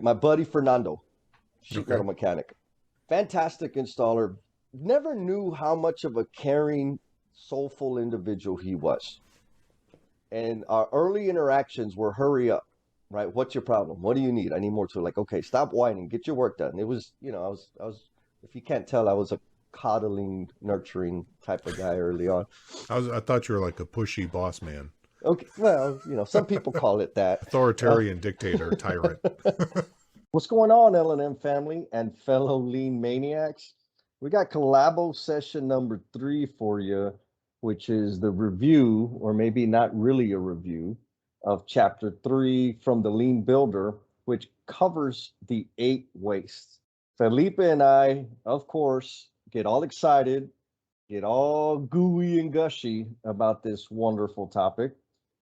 My buddy Fernando, sheet Okay. metal mechanic, fantastic installer. Never knew how much of a caring, soulful individual he was. And our early interactions were hurry up, right? What's your problem? What do you need? I need more tools. Like, okay, stop whining, get your work done. It was, I was, if you can't tell, I was a coddling, nurturing type of guy early on. I thought you were like a pushy boss man, Okay, well, some people call it that. authoritarian dictator, tyrant. What's going on, L&M family and fellow lean maniacs? We got Calabo session number 3 for you, which is the review, or maybe not really a review, of chapter 3 from the Lean Builder, which covers the 8 wastes. Felipe and I, of course, get all excited, get all gooey and gushy about this wonderful topic.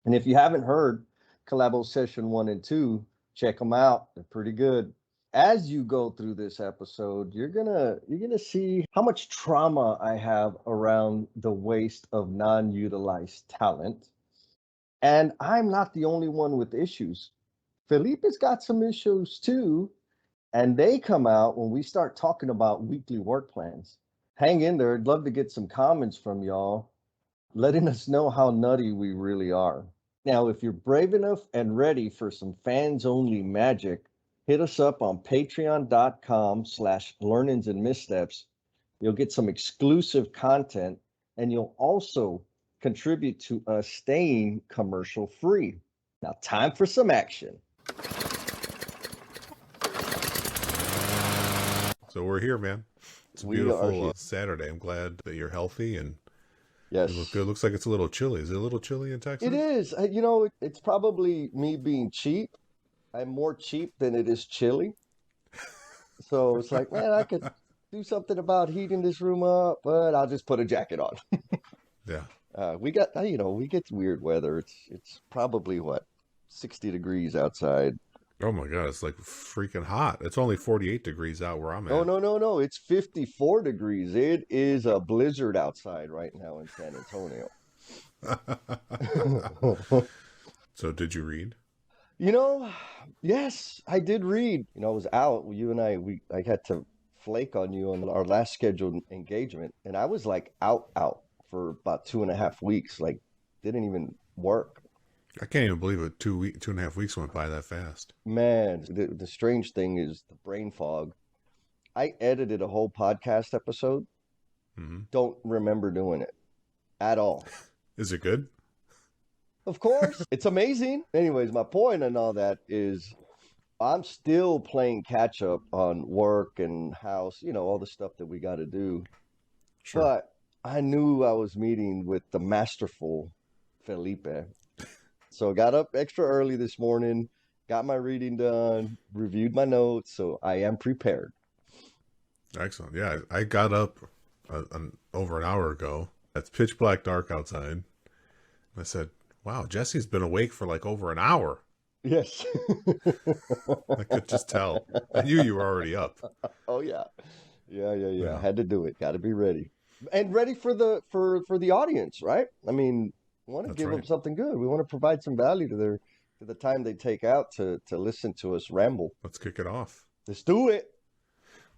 And if you haven't heard Calabo session 1 and 2, check them out. They're pretty good. As you go through this episode, you're gonna see how much trauma I have around the waste of non-utilized talent. And I'm not the only one with issues. Felipe's got some issues too, and they come out when we start talking about weekly work plans. Hang in there. I'd love to get some comments from y'all, letting us know how nutty we really are. Now, if you're brave enough and ready for some fans only magic, hit us up on patreon.com/learnings and missteps. You'll get some exclusive content, and you'll also contribute to us staying commercial free. Now, time for some action. So we're here, man. It's a We are beautiful here. Saturday. I'm glad that you're healthy and Yes. you look good. Looks like it's a little chilly. Is it a little chilly in Texas? It is. It's probably me being cheap. I'm more cheap than it is chilly. So it's like, man, I could do something about heating this room up, but I'll just put a jacket on. Yeah. We get weird weather. It's probably what, 60 degrees outside. Oh my God, it's like freaking hot. It's only 48 degrees out where I'm at. Oh, no. It's 54 degrees. It is a blizzard outside right now in San Antonio. So did you read? Yes, I did read. I was out. You and I had to flake on you on our last scheduled engagement, and I was like out for about 2.5 weeks. Like, didn't even work. I can't even believe it. 2.5 weeks went by that fast. Man, the strange thing is the brain fog. I edited a whole podcast episode. Mm-hmm. Don't remember doing it at all. Is it good? Of course, it's amazing. Anyways, my point and all that is I'm still playing catch up on work and house, all the stuff that we got to do. Sure. But I knew I was meeting with the masterful Felipe. So I got up extra early this morning, got my reading done, reviewed my notes, so I am prepared. Excellent. Yeah, I got up over an hour ago. It's pitch black dark outside. I said, wow, Jesse's been awake for like over an hour. Yes. I could just tell. I knew you were already up. Oh, yeah. Yeah. Yeah. Had to do it. Got to be ready. And ready for the audience, right? I mean, we want to That's give them right. something good. We want to provide some value to the time they take out to listen to us ramble. Let's kick it off. Let's do it.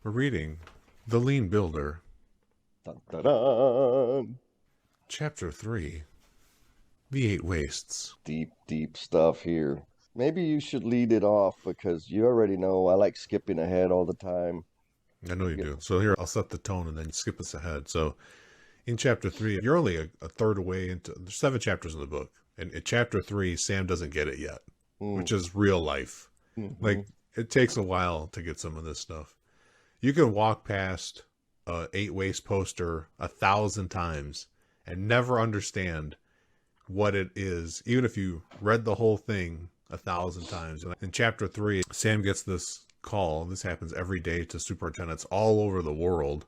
We're reading The Lean Builder, Dun, dun, dun. Chapter 3, The 8 Wastes. Deep stuff here. Maybe you should lead it off because you already know I like skipping ahead all the time. I know you do. So here, I'll set the tone and then skip us ahead. So in Chapter 3, you're only a third away into, there's 7 chapters in the book. And in Chapter 3, Sam doesn't get it yet, which is real life. Mm-hmm. Like, it takes a while to get some of this stuff. You can walk past a 8 waste poster 1,000 times and never understand what it is, even if you read the whole thing 1,000 times. In Chapter 3, Sam gets this call. This happens every day to superintendents all over the world,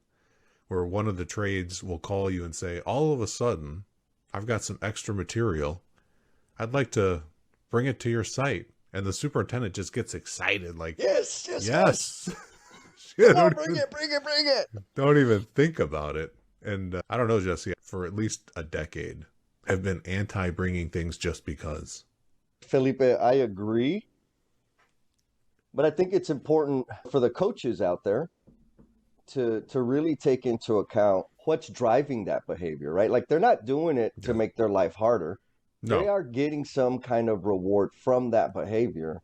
where one of the trades will call you and say, all of a sudden, I've got some extra material. I'd like to bring it to your site. And the superintendent just gets excited, like, Yes. Yeah, Come on, bring it. Don't even think about it. And I don't know, Jesse, for at least a decade, I've been anti bringing things just because. Felipe, I agree. But I think it's important for the coaches out there to really take into account what's driving that behavior, right? Like they're not doing it to Yeah. make their life harder. They No. are getting some kind of reward from that behavior.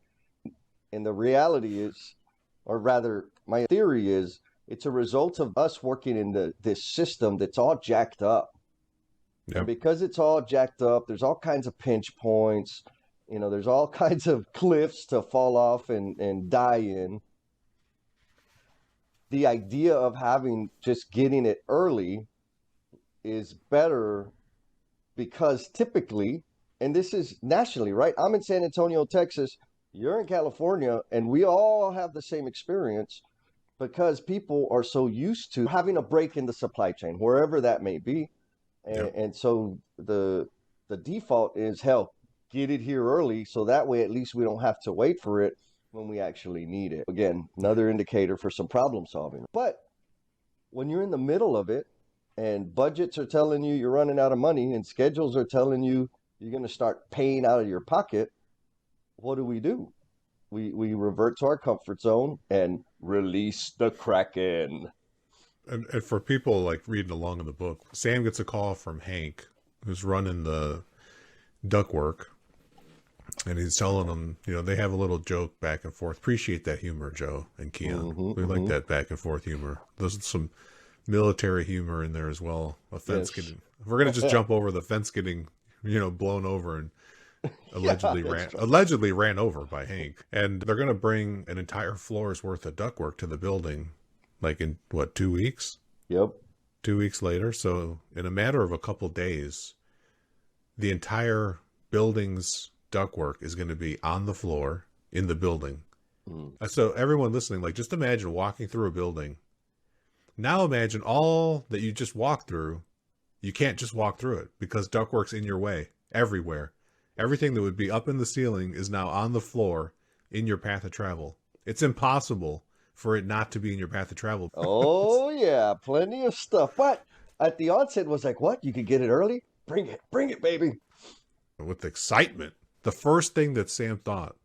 And the reality is, or rather, my theory is, it's a result of us working in this system that's all jacked up. And Yep. because it's all jacked up, there's all kinds of pinch points. There's all kinds of cliffs to fall off and die in. The idea of having just getting it early is better because typically, and this is nationally, right? I'm in San Antonio, Texas. You're in California, and we all have the same experience because people are so used to having a break in the supply chain, wherever that may be. Yep. And so the default is, hell, get it here early so that way at least we don't have to wait for it when we actually need it. Again, another indicator for some problem solving. But when you're in the middle of it and budgets are telling you you're running out of money and schedules are telling you you're going to start paying out of your pocket, what do? We revert to our comfort zone and release the Kraken. And for people like reading along in the book, Sam gets a call from Hank, who's running the ductwork, and he's telling them, they have a little joke back and forth. Appreciate that humor, Joe and Keon. We like that back and forth humor. There's some military humor in there as well. A fence getting. We're gonna just jump over the fence getting, blown over and allegedly ran over by Hank. And they're gonna bring an entire floor's worth of ductwork to the building, like in what, 2 weeks? Yep. 2 weeks later. So in a matter of a couple days, the entire building's ductwork is going to be on the floor in the building. So everyone listening, like, just imagine walking through a building. Now imagine all that you just walked through. You can't just walk through it because ductwork's in your way everywhere. Everything that would be up in the ceiling is now on the floor in your path of travel. It's impossible for it not to be in your path of travel. Oh yeah, plenty of stuff. But at the onset was like, what? You could get it early? Bring it, baby. With excitement. The first thing that Sam thought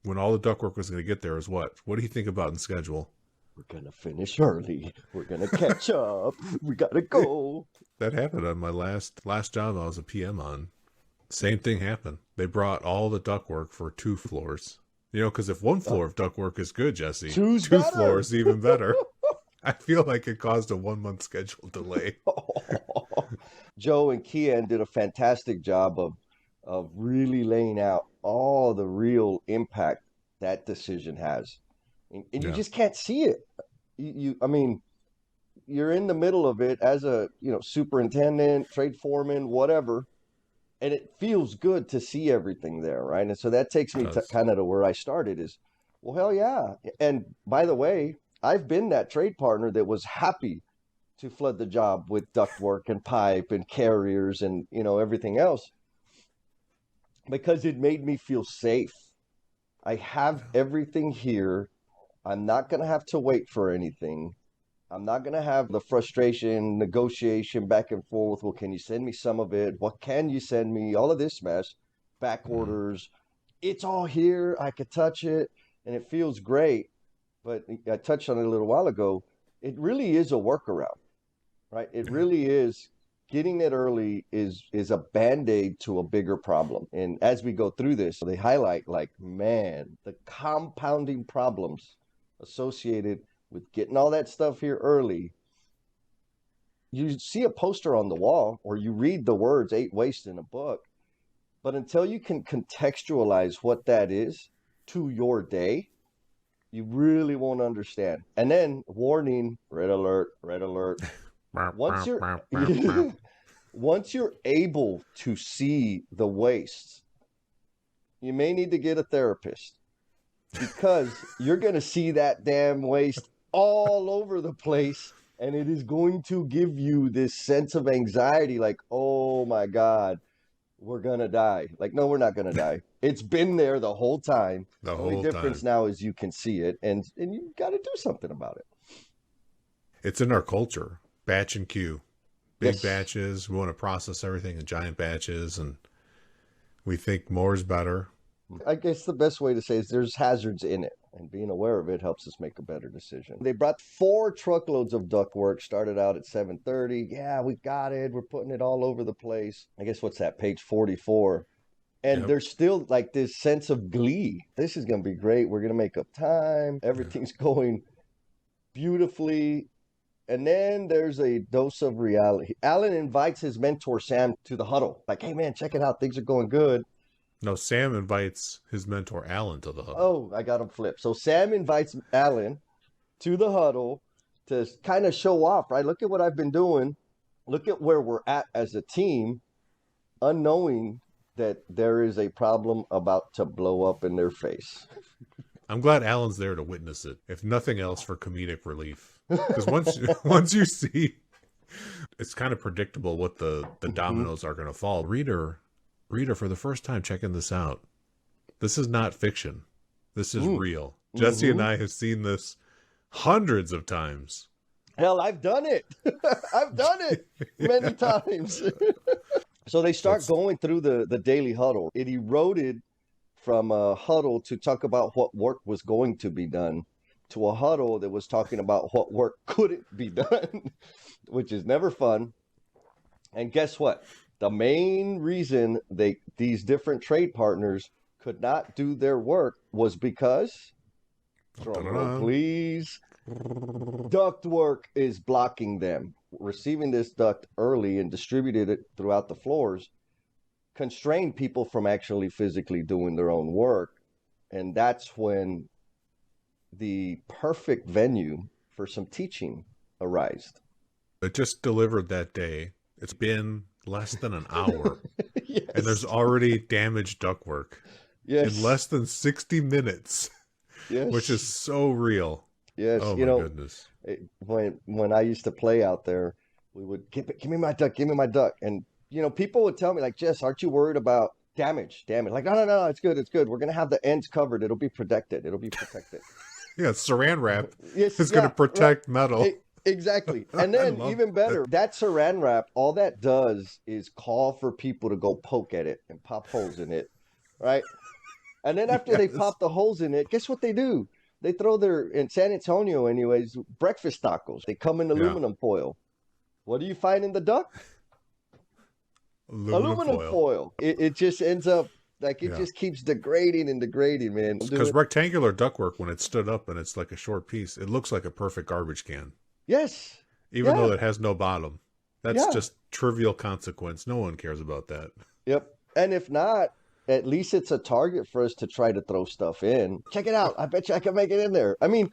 when all the ductwork was going to get there is what? What do you think about in schedule? We're going to finish early. We're going to catch up. We got to go. That happened on my last job I was a PM on. Same thing happened. They brought all the ductwork for 2 floors. Because if 1 floor of ductwork is good, Jesse, 2 floors even better. I feel like it caused a 1-month schedule delay. Joe and Kian did a fantastic job of really laying out all the real impact that decision has. And you just can't see it. I mean, you're in the middle of it as a, superintendent, trade foreman, whatever. And it feels good to see everything there, right? And so that takes me to kind of to where I started is, well, hell yeah. And by the way, I've been that trade partner that was happy to flood the job with ductwork and pipe and carriers and, everything else because it made me feel safe. I have everything here. I'm not going to have to wait for anything. I'm not going to have the frustration, negotiation back and forth. Well, can you send me some of it? What can you send me? All of this mess, back orders. It's all here. I could touch it and it feels great. But I touched on it a little while ago. It really is a workaround, right? It really is. Getting it early is a Band-Aid to a bigger problem. And as we go through this, they highlight the compounding problems associated with getting all that stuff here early. You see a poster on the wall or you read the words 8 waste in a book, but until you can contextualize what that is to your day, you really won't understand. And then warning, red alert. Once you're able to see the wastes, you may need to get a therapist because you're going to see that damn waste all over the place. And it is going to give you this sense of anxiety like, oh my God, we're going to die. Like, no, we're not going to die. It's been there the whole time. The only difference now is you can see it and you got to do something about it. It's in our culture. Batch and queue. Big batches. We want to process everything in giant batches. And we think more is better. I guess the best way to say is there's hazards in it, and being aware of it helps us make a better decision. They brought 4 truckloads of ductwork, started out at 7:30. Yeah, we got it. We're putting it all over the place. I guess what's that, page 44? And Yep. there's still like this sense of glee. This is going to be great. We're going to make up time. Everything's going beautifully. And then there's a dose of reality. Alan invites his mentor, Sam, to the huddle. Like, hey, man, check it out. Things are going good. No, Sam invites his mentor Alan to the huddle. Oh, I got him flipped. So Sam invites Alan to the huddle to kind of show off, right? Look at what I've been doing. Look at where we're at as a team, unknowing that there is a problem about to blow up in their face. I'm glad Alan's there to witness it, if nothing else for comedic relief. Because once you see, it's kind of predictable what the dominoes are going to fall. Reader, for the first time checking this out, this is not fiction. This is real. Jesse and I have seen this hundreds of times. Hell, I've done it. I've done it many times. So they start going through the daily huddle. It eroded from a huddle to talk about what work was going to be done to a huddle that was talking about what work couldn't be done, which is never fun. And guess what? The main reason these different trade partners could not do their work was because, drum roll, please, ductwork is blocking them. Receiving this duct early and distributed it throughout the floors constrained people from actually physically doing their own work. And that's when the perfect venue for some teaching arose. It just delivered that day. It's been less than an hour. Yes. And there's already damaged ductwork. Yes. In less than 60 minutes. Yes. Which is so real. Yes. Oh, my goodness. When I used to play out there, we would give me my duck, give me my duck. And, people would tell me like, Jess, aren't you worried about damage? Like, no, it's good. We're going to have the ends covered. It'll be protected. Yeah, saran wrap Yes, is going to protect metal. Exactly. And then even better, that saran wrap, all that does is call for people to go poke at it and pop holes in it, right? And then after they pop the holes in it, guess what they do? They throw in San Antonio anyways, breakfast tacos. They come in aluminum foil. What do you find in the duct? Aluminum foil. It just ends up like it just keeps degrading and degrading, man. Because rectangular ductwork, when it's stood up and it's like a short piece, it looks like a perfect garbage can. Yes. Even though it has no bottom. That's just trivial consequence. No one cares about that. Yep. And if not, at least it's a target for us to try to throw stuff in. Check it out. I bet you I can make it in there. I mean,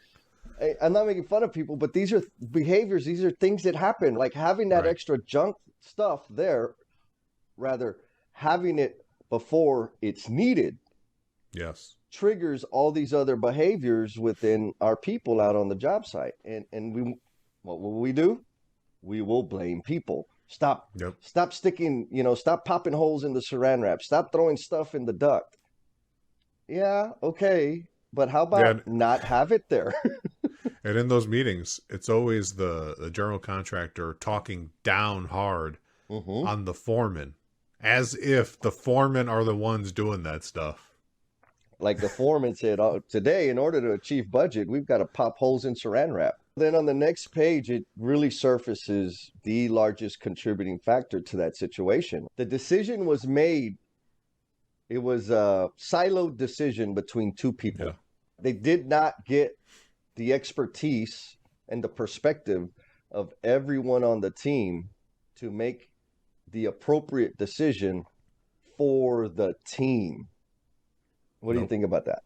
I'm not making fun of people, but these are behaviors. These are things that happen. Like having that extra junk stuff there, rather having it before it's needed. Yes. Triggers all these other behaviors within our people out on the job site. And what will we do? We will blame people. Stop sticking, stop popping holes in the saran wrap. Stop throwing stuff in the duct. Yeah, okay. But how about not have it there? And in those meetings, it's always the general contractor talking down hard on the foreman, as if the foremen are the ones doing that stuff. Like the foreman said, today, in order to achieve budget, we've got to pop holes in saran wrap. Then on the next page, it really surfaces the largest contributing factor to that situation. The decision was made. It was a siloed decision between two people. Yeah. They did not get the expertise and the perspective of everyone on the team to make the appropriate decision for the team. What do you think about that?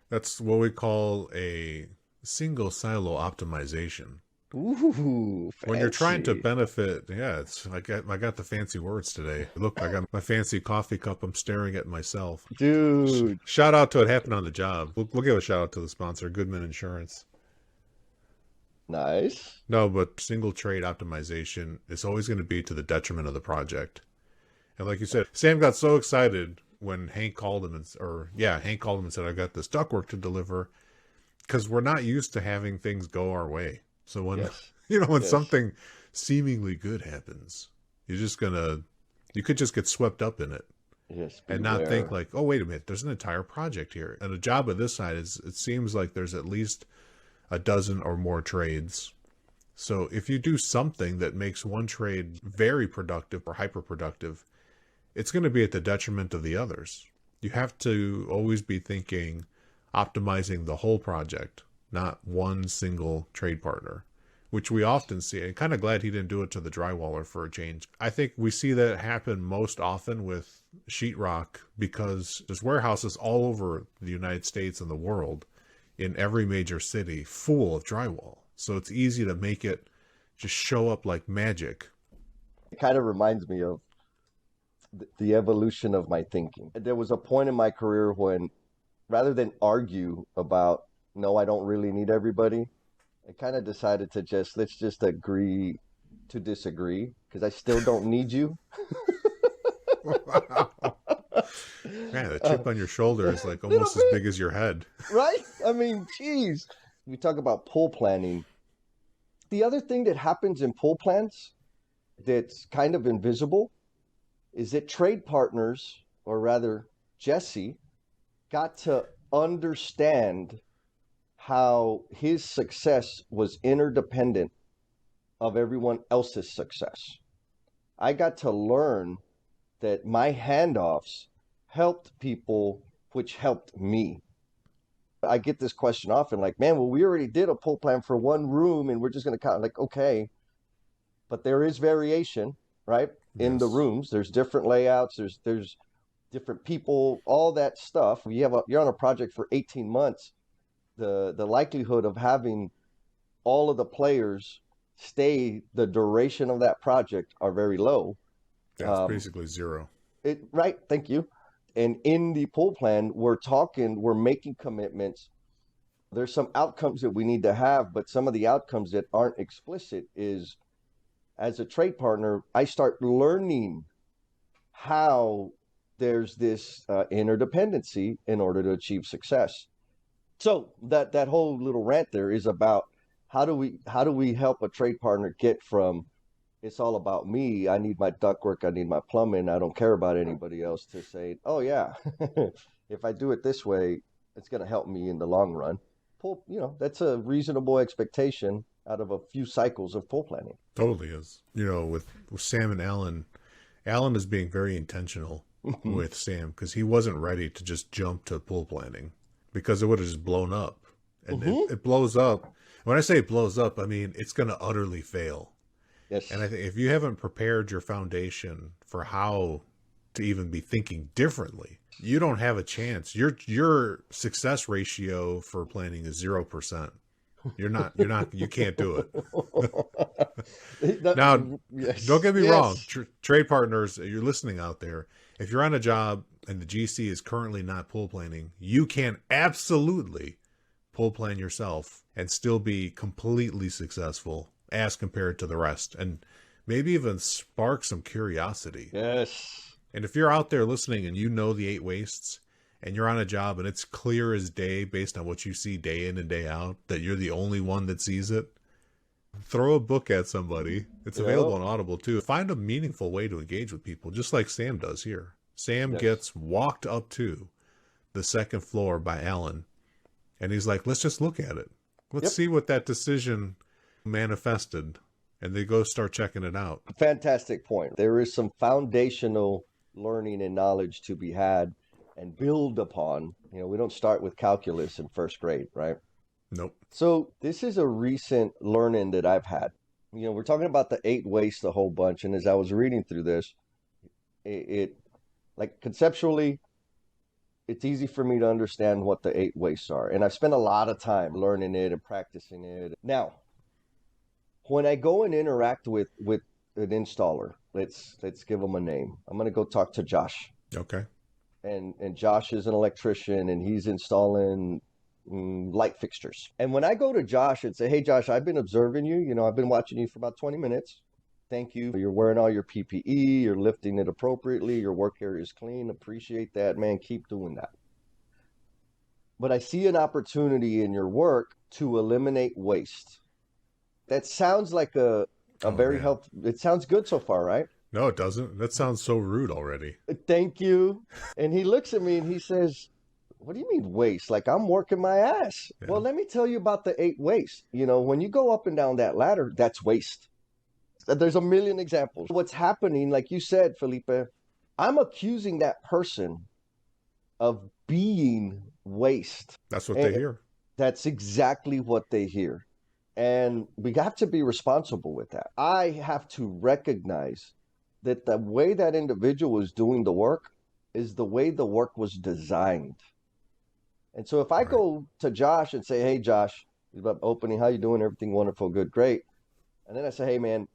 That's what we call a single silo optimization. Ooh, fancy. When you're trying to benefit, I got the fancy words today. Look, I got my fancy coffee cup. I'm staring at myself. Dude. Shout out to It Happened on the Job. We'll give a shout out to the sponsor, Goodman Insurance. Nice. No, but single trade optimization is always going to be to the detriment of the project. And like you said, Sam got so excited when Hank called him and said, I got this ductwork to deliver, because we're not used to having things go our way. So when something seemingly good happens, you could just get swept up in it. Yes, and not think beware. like, oh, wait a minute, there's an entire project here. And a job of this side is, it seems like there's at least a dozen or more trades. So if you do something that makes one trade very productive or hyper productive, it's going to be at the detriment of the others. You have to always be thinking optimizing the whole project, not one single trade partner, which we often see. I'm kind of glad he didn't do it to the drywaller for a change. I think we see that happen most often with sheetrock because there's warehouses all over the United States and the world, in every major city, full of drywall. So it's easy to make it just show up like magic. It kind of reminds me of the evolution of my thinking. There was a point in my career when, rather than argue about, no, I don't really need everybody, I kind of decided to let's just agree to disagree because I still don't need you. Man, the chip on your shoulder is like Little almost as bit, big as your head. right? I mean, geez. We talk about pull planning. The other thing that happens in pull plans that's kind of invisible is that trade partners, or rather Jesse, got to understand how his success was interdependent of everyone else's success. I got to learn that my handoffs helped people, which helped me. I get this question often like, man, well, we already did a pull plan for one room and we're just going to count. Like, okay, but there is variation, right? In the Yes. rooms, there's different layouts, there's different people, all that stuff. You're on a project for 18 months, the likelihood of having all of the players stay the duration of that project are very low. Yeah, it's Um, basically zero. right, thank you. And in the pool plan, we're making commitments. There's some outcomes that we need to have, but some of the outcomes that aren't explicit is, as a trade partner, I start learning how there's this interdependency in order to achieve success. So that whole little rant there is about how do we help a trade partner get from, it's all about me, I need my ductwork, I need my plumbing, I don't care about anybody else, to say, oh yeah, if I do it this way, it's going to help me in the long run. That's a reasonable expectation out of a few cycles of pool planning. Totally is. With Sam and Alan, Alan is being very intentional Hmm. with Sam because he wasn't ready to just jump to pool planning because it would have just blown up. And it, Hmm. it blows up. When I say it blows up, I mean it's going to utterly fail. And Yes. I think if you haven't prepared your foundation for how to even be thinking differently, you don't have a chance. Your success ratio for planning is 0%. You can't do it. Now, don't Yes, get me wrong, yes. trade partners, you're listening out there. If you're on a job and the GC is currently not pool planning, you can absolutely pool plan yourself and still be completely successful as compared to the rest, and maybe even spark some curiosity. Yes. And if you're out there listening and you know the 8 wastes and you're on a job and it's clear as day based on what you see day in and day out that you're the only one that sees it, throw a book at somebody. It's available Yep. on Audible too. Find a meaningful way to engage with people, just like Sam does here. Sam Yes. gets walked up to the second floor by Alan, and he's like, let's just look at it. Let's Yep. see what that decision manifested. And they go start checking it out. Fantastic point. There is some foundational learning and knowledge to be had and build upon. We don't start with calculus in first grade, right? Nope. So this is a recent learning that I've had. We're talking about the 8 wastes a whole bunch, and as I was reading through this, it like conceptually, it's easy for me to understand what the 8 wastes are, and I've spent a lot of time learning it and practicing it. Now, when I go and interact with an installer, let's give them a name. I'm going to go talk to Josh, Okay. and Josh is an electrician, and he's installing light fixtures. And when I go to Josh and say, hey, Josh, I've been observing you. I've been watching you for about 20 minutes. Thank you. You're wearing all your PPE. You're lifting it appropriately. Your work area is clean. Appreciate that, man. Keep doing that. But I see an opportunity in your work to eliminate waste. That sounds like a Oh very man. helpful. It sounds good so far, right? No, it doesn't. That sounds so rude already. Thank you. And he looks at me and he says, what do you mean waste? Like I'm working my ass. Yeah. Well, let me tell you about the 8 waste. When you go up and down that ladder, that's waste. There's a million examples. What's happening, like you said, Felipe, I'm accusing that person of being waste. That's what they And hear. that's exactly what they hear. And we have to be responsible with that. I have to recognize that the way that individual is doing the work is the way the work was designed. And so if I Right. go to Josh and say, hey, Josh, about opening, how you doing? Everything wonderful, good, great. And then I say, hey, man,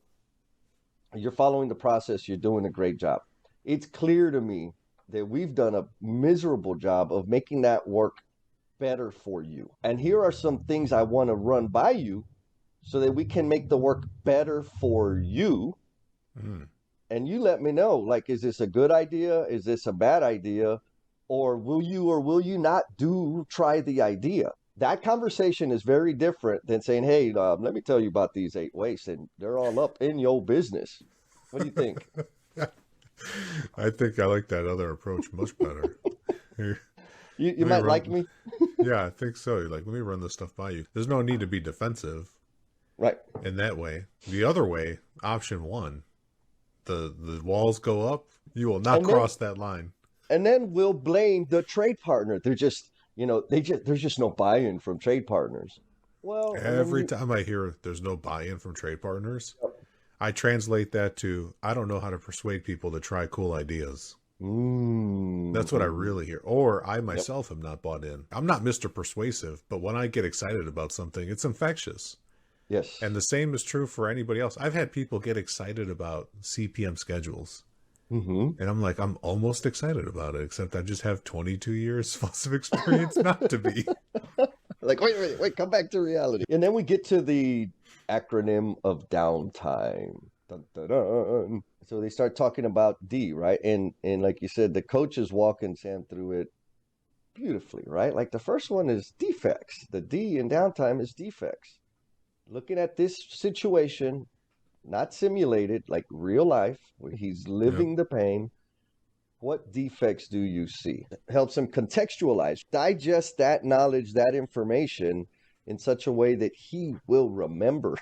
you're following the process. You're doing a great job. It's clear to me that we've done a miserable job of making that work better for you. And here are some things I want to run by you so that we can make the work better for you. Mm. And you let me know, like, is this a good idea? Is this a bad idea? Or will you not try the idea? That conversation is very different than saying, hey, let me tell you about these 8 wastes and they're all up in your business. What do you think? I think I like that other approach much better. Here, You let me might run- like me. Yeah, I think so. You're like, let me run this stuff by you. There's no need to be defensive Right. in that way. The other way, option one, the walls go up. You will not And then- cross that line. And then we'll blame the trade partner. They're just, there's just no buy-in from trade partners. Well, Every time I hear there's no buy-in from trade partners, I translate that to I don't know how to persuade people to try cool ideas. That's what I really hear. Or I myself am not bought in. I'm not Mr. Persuasive, but when I get excited about something, it's infectious. Yes. And the same is true for anybody else. I've had people get excited about CPM schedules. Mm-hmm. And I'm like, I'm almost excited about it, except I just have 22 years plus of experience not to be. Like, wait, come back to reality. And then we get to the acronym of downtime. Dun, dun, dun. So they start talking about D, right? And like you said, the coach is walking Sam through it beautifully, right? Like the first one is defects. The D in downtime is defects. Looking at this situation, not simulated, like real life, where he's living the pain. What defects do you see? Helps him contextualize, digest that knowledge, that information in such a way that he will remember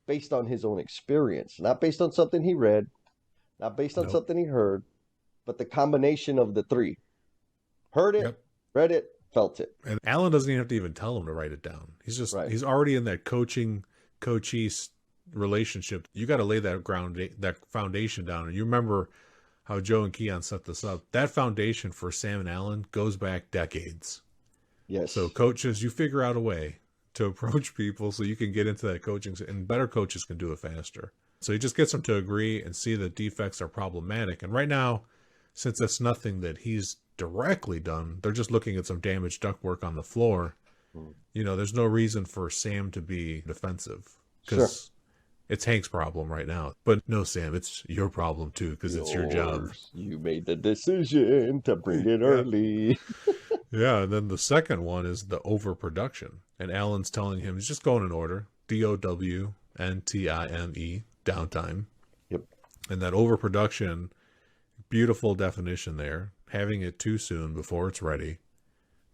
based on his own experience, not based on something he read, not based on something he heard, but the combination of the three. Heard it, read it, felt it. And Alan doesn't even have to even tell him to write it down. He's just, he's already in that coachee relationship. You got to lay that foundation down. And you remember how Joe and Keon set this up. That foundation for Sam and Alan goes back decades. Yes. So coaches, you figure out a way to approach people so you can get into that coaching, and better coaches can do it faster. So he just gets them to agree and see that defects are problematic. And right now, since that's nothing that he's directly done, they're just looking at some damaged ductwork on the floor. There's no reason for Sam to be defensive because it's Hank's problem right now. But no, Sam, it's your problem too because it's your job. You made the decision to bring it early. Yeah, and then the second one is the overproduction. And Alan's telling him he's just going in order. DOWNTIME, downtime. Yep. And that overproduction, beautiful definition there. Having it too soon before it's ready.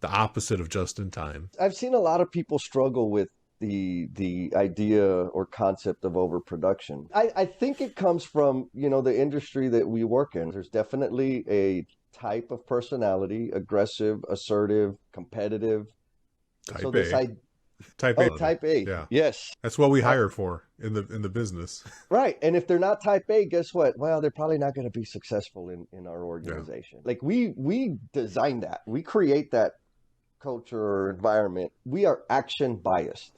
The opposite of just in time. I've seen a lot of people struggle with the idea or concept of overproduction. I think it comes from, the industry that we work in. There's definitely a type of personality, aggressive, assertive, competitive. Type A. Type A. Type A. Yeah. Yes. That's what we hire for in the business. Right. And if they're not type A, guess what? Well, they're probably not going to be successful in our organization. Yeah. Like we design that. We create that culture or environment. We are action biased.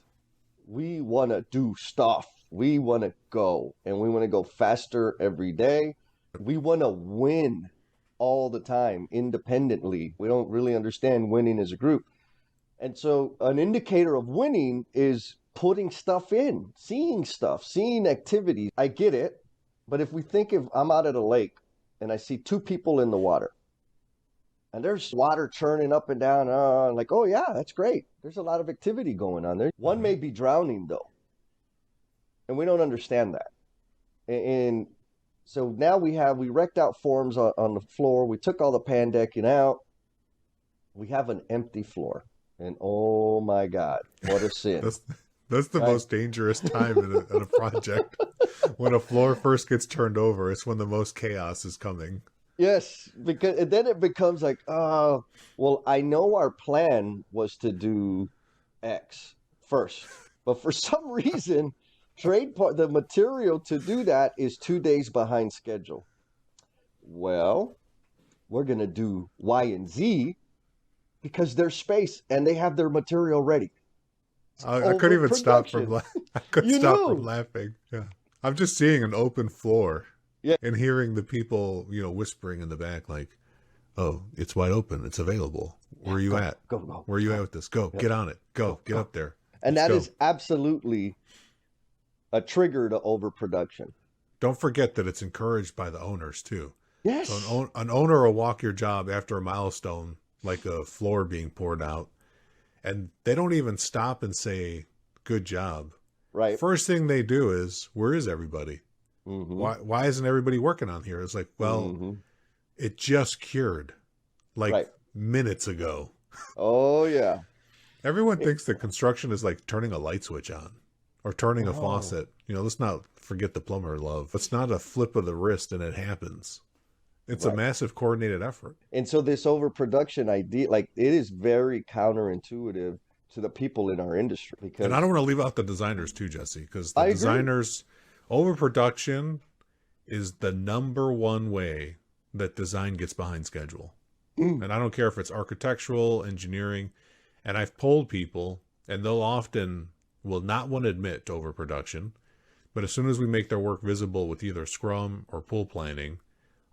We want to do stuff. We want to go, and we want to go faster every day. We want to win all the time independently. We don't really understand winning as a group. And so an indicator of winning is putting stuff in, seeing stuff, seeing activities. I get it. But if I'm out at a lake and I see two people in the water and there's water churning up and down, like, oh yeah, that's great. There's a lot of activity going on there. One may be drowning though. And we don't understand that. And So now we wrecked out forms on the floor. We took all the pan decking out. We have an empty floor. And oh my God, what a sin. That's that's the Right? most dangerous time in a project. When a floor first gets turned over, it's when the most chaos is coming. Yes, because and then it becomes like, oh, well, I know our plan was to do X first, but for some reason, the material to do that is 2 days behind schedule. Well, we're gonna do Y and Z because there's space and they have their material ready. It's I couldn't even stop from overproduction. I couldn't You stop from knew. laughing. Yeah, I'm just seeing an open floor Yeah. and hearing the people, whispering in the back, like, "Oh, it's wide open. It's available. Where are you Go, at? go, go, Where are you at go. with this? Go, Yep. get on it. Go, get Go. up there. And Let's that go." is absolutely a trigger to overproduction. Don't forget that it's encouraged by the owners too. So Yes. an owner will walk your job after a milestone, like a floor being poured out, and they don't even stop and say, "Good job." Right. First thing they do is, "Where is everybody? Mm-hmm. Why isn't everybody working on here?" It's like, well, Mm-hmm. it just cured like Right. minutes ago. Oh yeah. Everyone It- thinks that construction is like turning a light switch on or turning a oh. faucet. Let's not forget the plumber love. It's not a flip of the wrist and it happens. It's a Right. massive coordinated effort. And so this overproduction idea, like it is very counterintuitive to the people in our industry And I because don't want to leave out the designers too, Jesse, because the I agree. designers, overproduction is the number one way that design gets behind schedule. Mm. And I don't care if it's architectural, engineering, and I've polled people, and they'll often will not want to admit to overproduction, but as soon as we make their work visible with either Scrum or pool planning,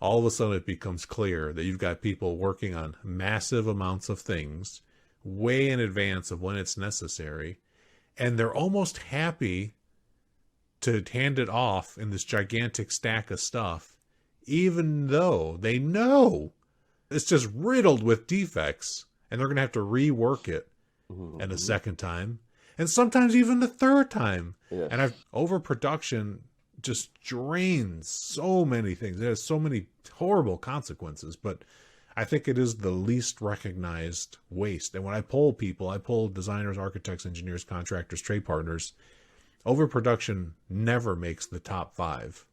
all of a sudden it becomes clear that you've got people working on massive amounts of things way in advance of when it's necessary, and they're almost happy to hand it off in this gigantic stack of stuff, even though they know it's just riddled with defects, and they're going to have to rework it Mhm, and a mhm. second time, and sometimes even the third time. Yes. And overproduction just drains so many things. It has so many horrible consequences, but I think it is the least recognized waste. And when I poll people, I poll designers, architects, engineers, contractors, trade partners, overproduction never makes the top 5.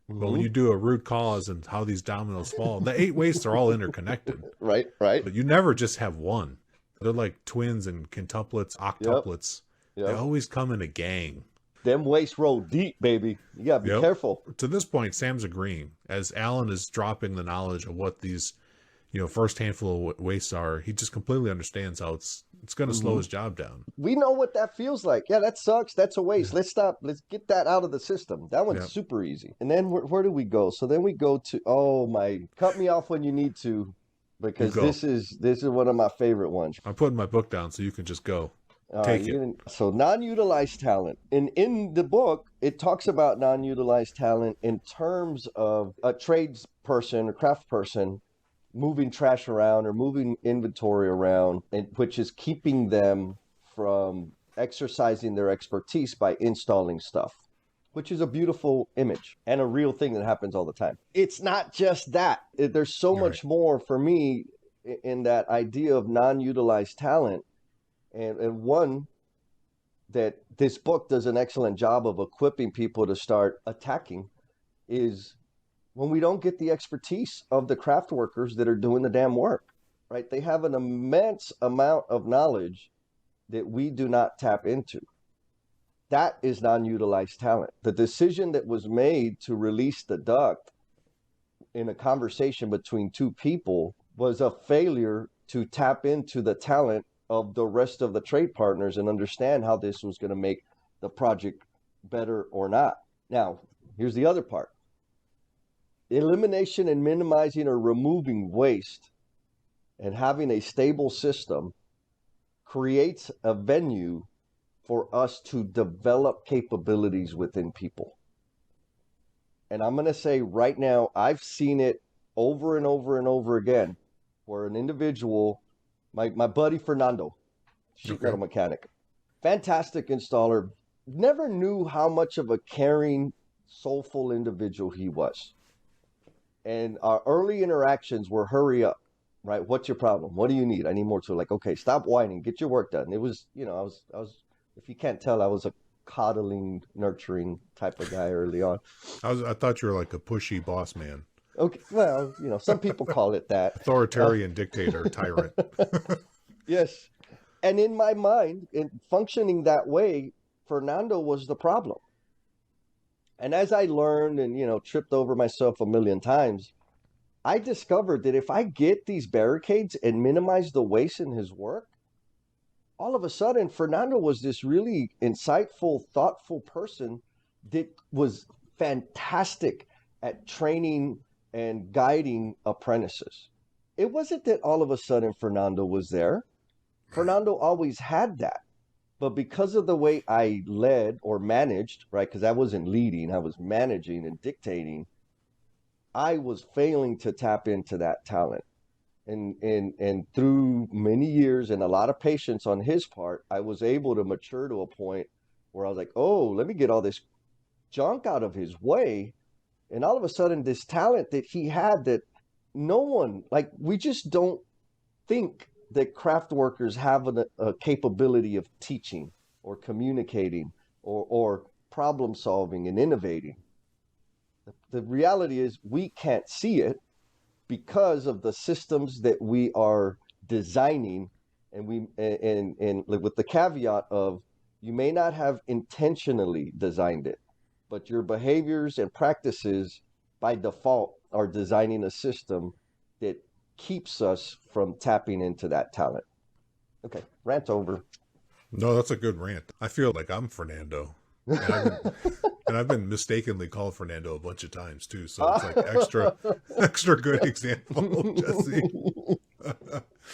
But when Mhm. you do a root cause and how these dominoes fall, the 8 wastes are all interconnected. Right, right. But you never just have one. They're like twins and quintuplets, octuplets. They Yep. always come in a gang. Them wastes roll deep, baby. You gotta be Yep. careful. To this point, Sam's agreeing. As Alan is dropping the knowledge of what these, first handful of wastes are, he just completely understands how it's going to slow Mhm. his job down. We know what that feels like. Yeah, that sucks. That's a waste. Yeah. Let's stop. Let's get that out of the system. That one's Yep. super easy. And then where do we go? So then we go to, oh my, cut me off when you need to, because go. this is one of my favorite ones. I'm putting my book down so you can just go. Take it. So non-utilized talent. And in the book, it talks about non-utilized talent in terms of a tradesperson or craft person moving trash around or moving inventory around, and which is keeping them from exercising their expertise by installing stuff, which is a beautiful image and a real thing that happens all the time. It's not just that. There's so Right. much more for me in that idea of non-utilized talent. And one that this book does an excellent job of equipping people to start attacking is when we don't get the expertise of the craft workers that are doing the damn work, right? They have an immense amount of knowledge that we do not tap into. That is non-utilized talent. The decision that was made to release the duct in a conversation between two people was a failure to tap into the talent of the rest of the trade partners and understand how this was going to make the project better or not. Now, here's the other part. Elimination and minimizing or removing waste and having a stable system creates a venue for us to develop capabilities within people. And I'm going to say right now, I've seen it over and over and over again where an individual, my buddy Fernando, sheet metal mechanic, fantastic installer, never knew how much of a caring soulful individual he was. And our early interactions were hurry up, right? What's your problem? What do you need? I need more. So like, okay, stop whining, get your work done. It was, I was, if you can't tell, I was a coddling, nurturing type of guy early on. I thought you were like a pushy boss man. Okay, well, some people call it that. Authoritarian dictator, tyrant. Yes. And in my mind, in functioning that way, Fernando was the problem. And as I learned and, tripped over myself a million times, I discovered that if I get these barricades and minimize the waste in his work, all of a sudden, Fernando was this really insightful, thoughtful person that was fantastic at training and guiding apprentices. It wasn't that all of a sudden Fernando was there. Fernando always had that. But because of the way I led or managed, right, because I wasn't leading, I was managing and dictating, I was failing to tap into that talent. And through many years and a lot of patience on his part, I was able to mature to a point where I was like, oh, let me get all this junk out of his way. And all of a sudden, this talent that he had that no one, like, we just don't think that craft workers have a capability of teaching or communicating or problem solving and innovating. The reality is we can't see it because of the systems that we are designing, and with the caveat of you may not have intentionally designed it, but your behaviors and practices by default are designing a system that keeps us from tapping into that talent. Okay, rant over. No, that's a good rant. I feel like I'm Fernando. And I've been mistakenly called Fernando a bunch of times too. So it's like extra good example, Jesse.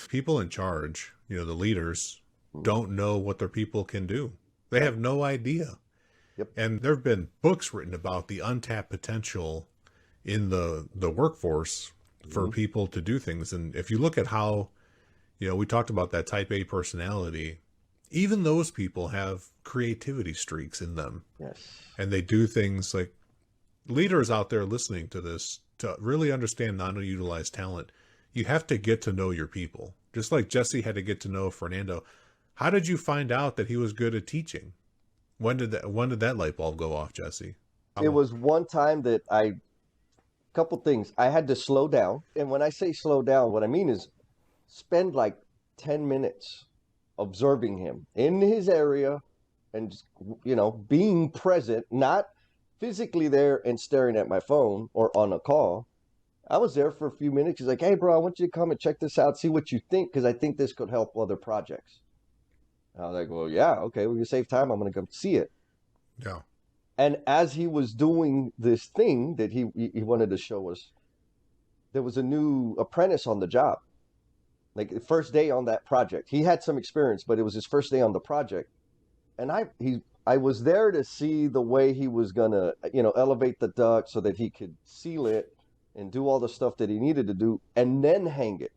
People in charge, the leaders, don't know what their people can do. They have no idea. Yep. And there have been books written about the untapped potential in the workforce for people to do things. And if you look at how, we talked about that type A personality, even those people have creativity streaks in them. Yes. And they do things like leaders out there listening to this, to really understand non-utilized talent, you have to get to know your people. Just like Jesse had to get to know Fernando. How did you find out that he was good at teaching? When did that light bulb go off, Jesse? It was one time that couple things. I had to slow down. And when I say slow down, what I mean is spend like 10 minutes observing him in his area and just, being present, not physically there and staring at my phone or on a call. I was there for a few minutes. He's like, hey, bro, I want you to come and check this out, see what you think, because I think this could help other projects. And I was like, well, yeah, okay, well, you save time. I'm going to come see it. Yeah. And as he was doing this thing that he wanted to show us, there was a new apprentice on the job. Like the first day on that project. He had some experience, but it was his first day on the project. And I was there to see the way he was going to, elevate the duct so that he could seal it and do all the stuff that he needed to do and then hang it.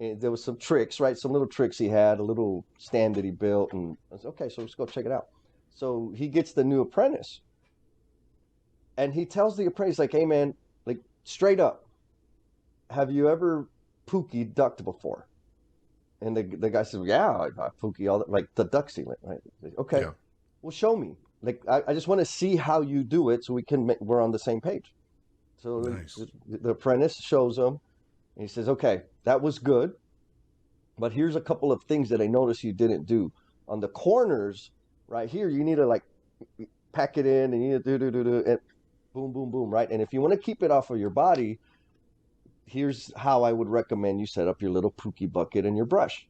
And there was some tricks, right? Some little tricks he had, a little stand that he built. And I was okay, so let's go check it out. So he gets the new apprentice. And he tells the apprentice, like, hey, man, like, straight up, have you ever Pookie ducked before? And the guy says, yeah, I Pookie all that, like the duck sealant, right? Okay, yeah. Well, show me. Like, I just want to see how you do it so we're on the same page. So nice. The apprentice shows him, and he says, okay, that was good, but here's a couple of things that I noticed you didn't do. On the corners, right here, you need to like pack it in, and you need to do, and boom, boom, boom, right? And if you want to keep it off of your body, here's how I would recommend you set up your little Pookie bucket and your brush.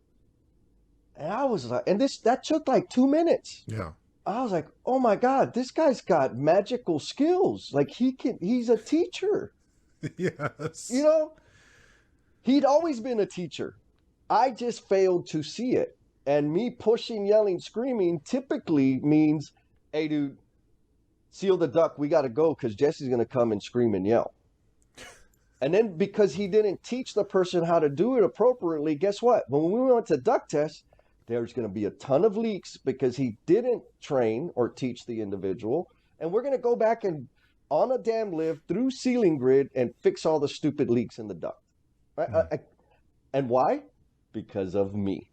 And I was like, and that took like 2 minutes. Yeah. I was like, oh my God, this guy's got magical skills. Like he's a teacher. Yes. He'd always been a teacher. I just failed to see it. And me pushing, yelling, screaming typically means, hey, dude, seal the duct. We got to go because Jesse's going to come and scream and yell. And then because he didn't teach the person how to do it appropriately, guess what? When we went to duct test, there's going to be a ton of leaks because he didn't train or teach the individual. And we're going to go back and on a damn lift through ceiling grid and fix all the stupid leaks in the duct. And why? Because of me.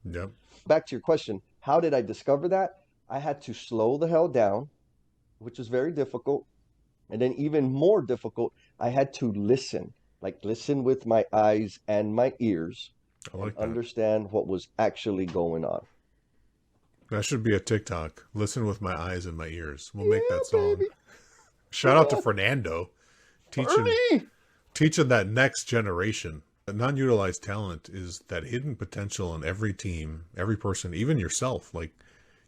Yep. Back to your question, how did I discover that? I had to slow the hell down, which is very difficult. And then even more difficult, I had to listen, like listen with my eyes and my ears, I like and that. understand what was actually going on. That should be a TikTok. Listen with my eyes and my ears. We'll make that song. Baby. Shout out to Fernando. Ernie! Teaching that next generation. Non-utilized talent is that hidden potential in every team, every person, even yourself. Like,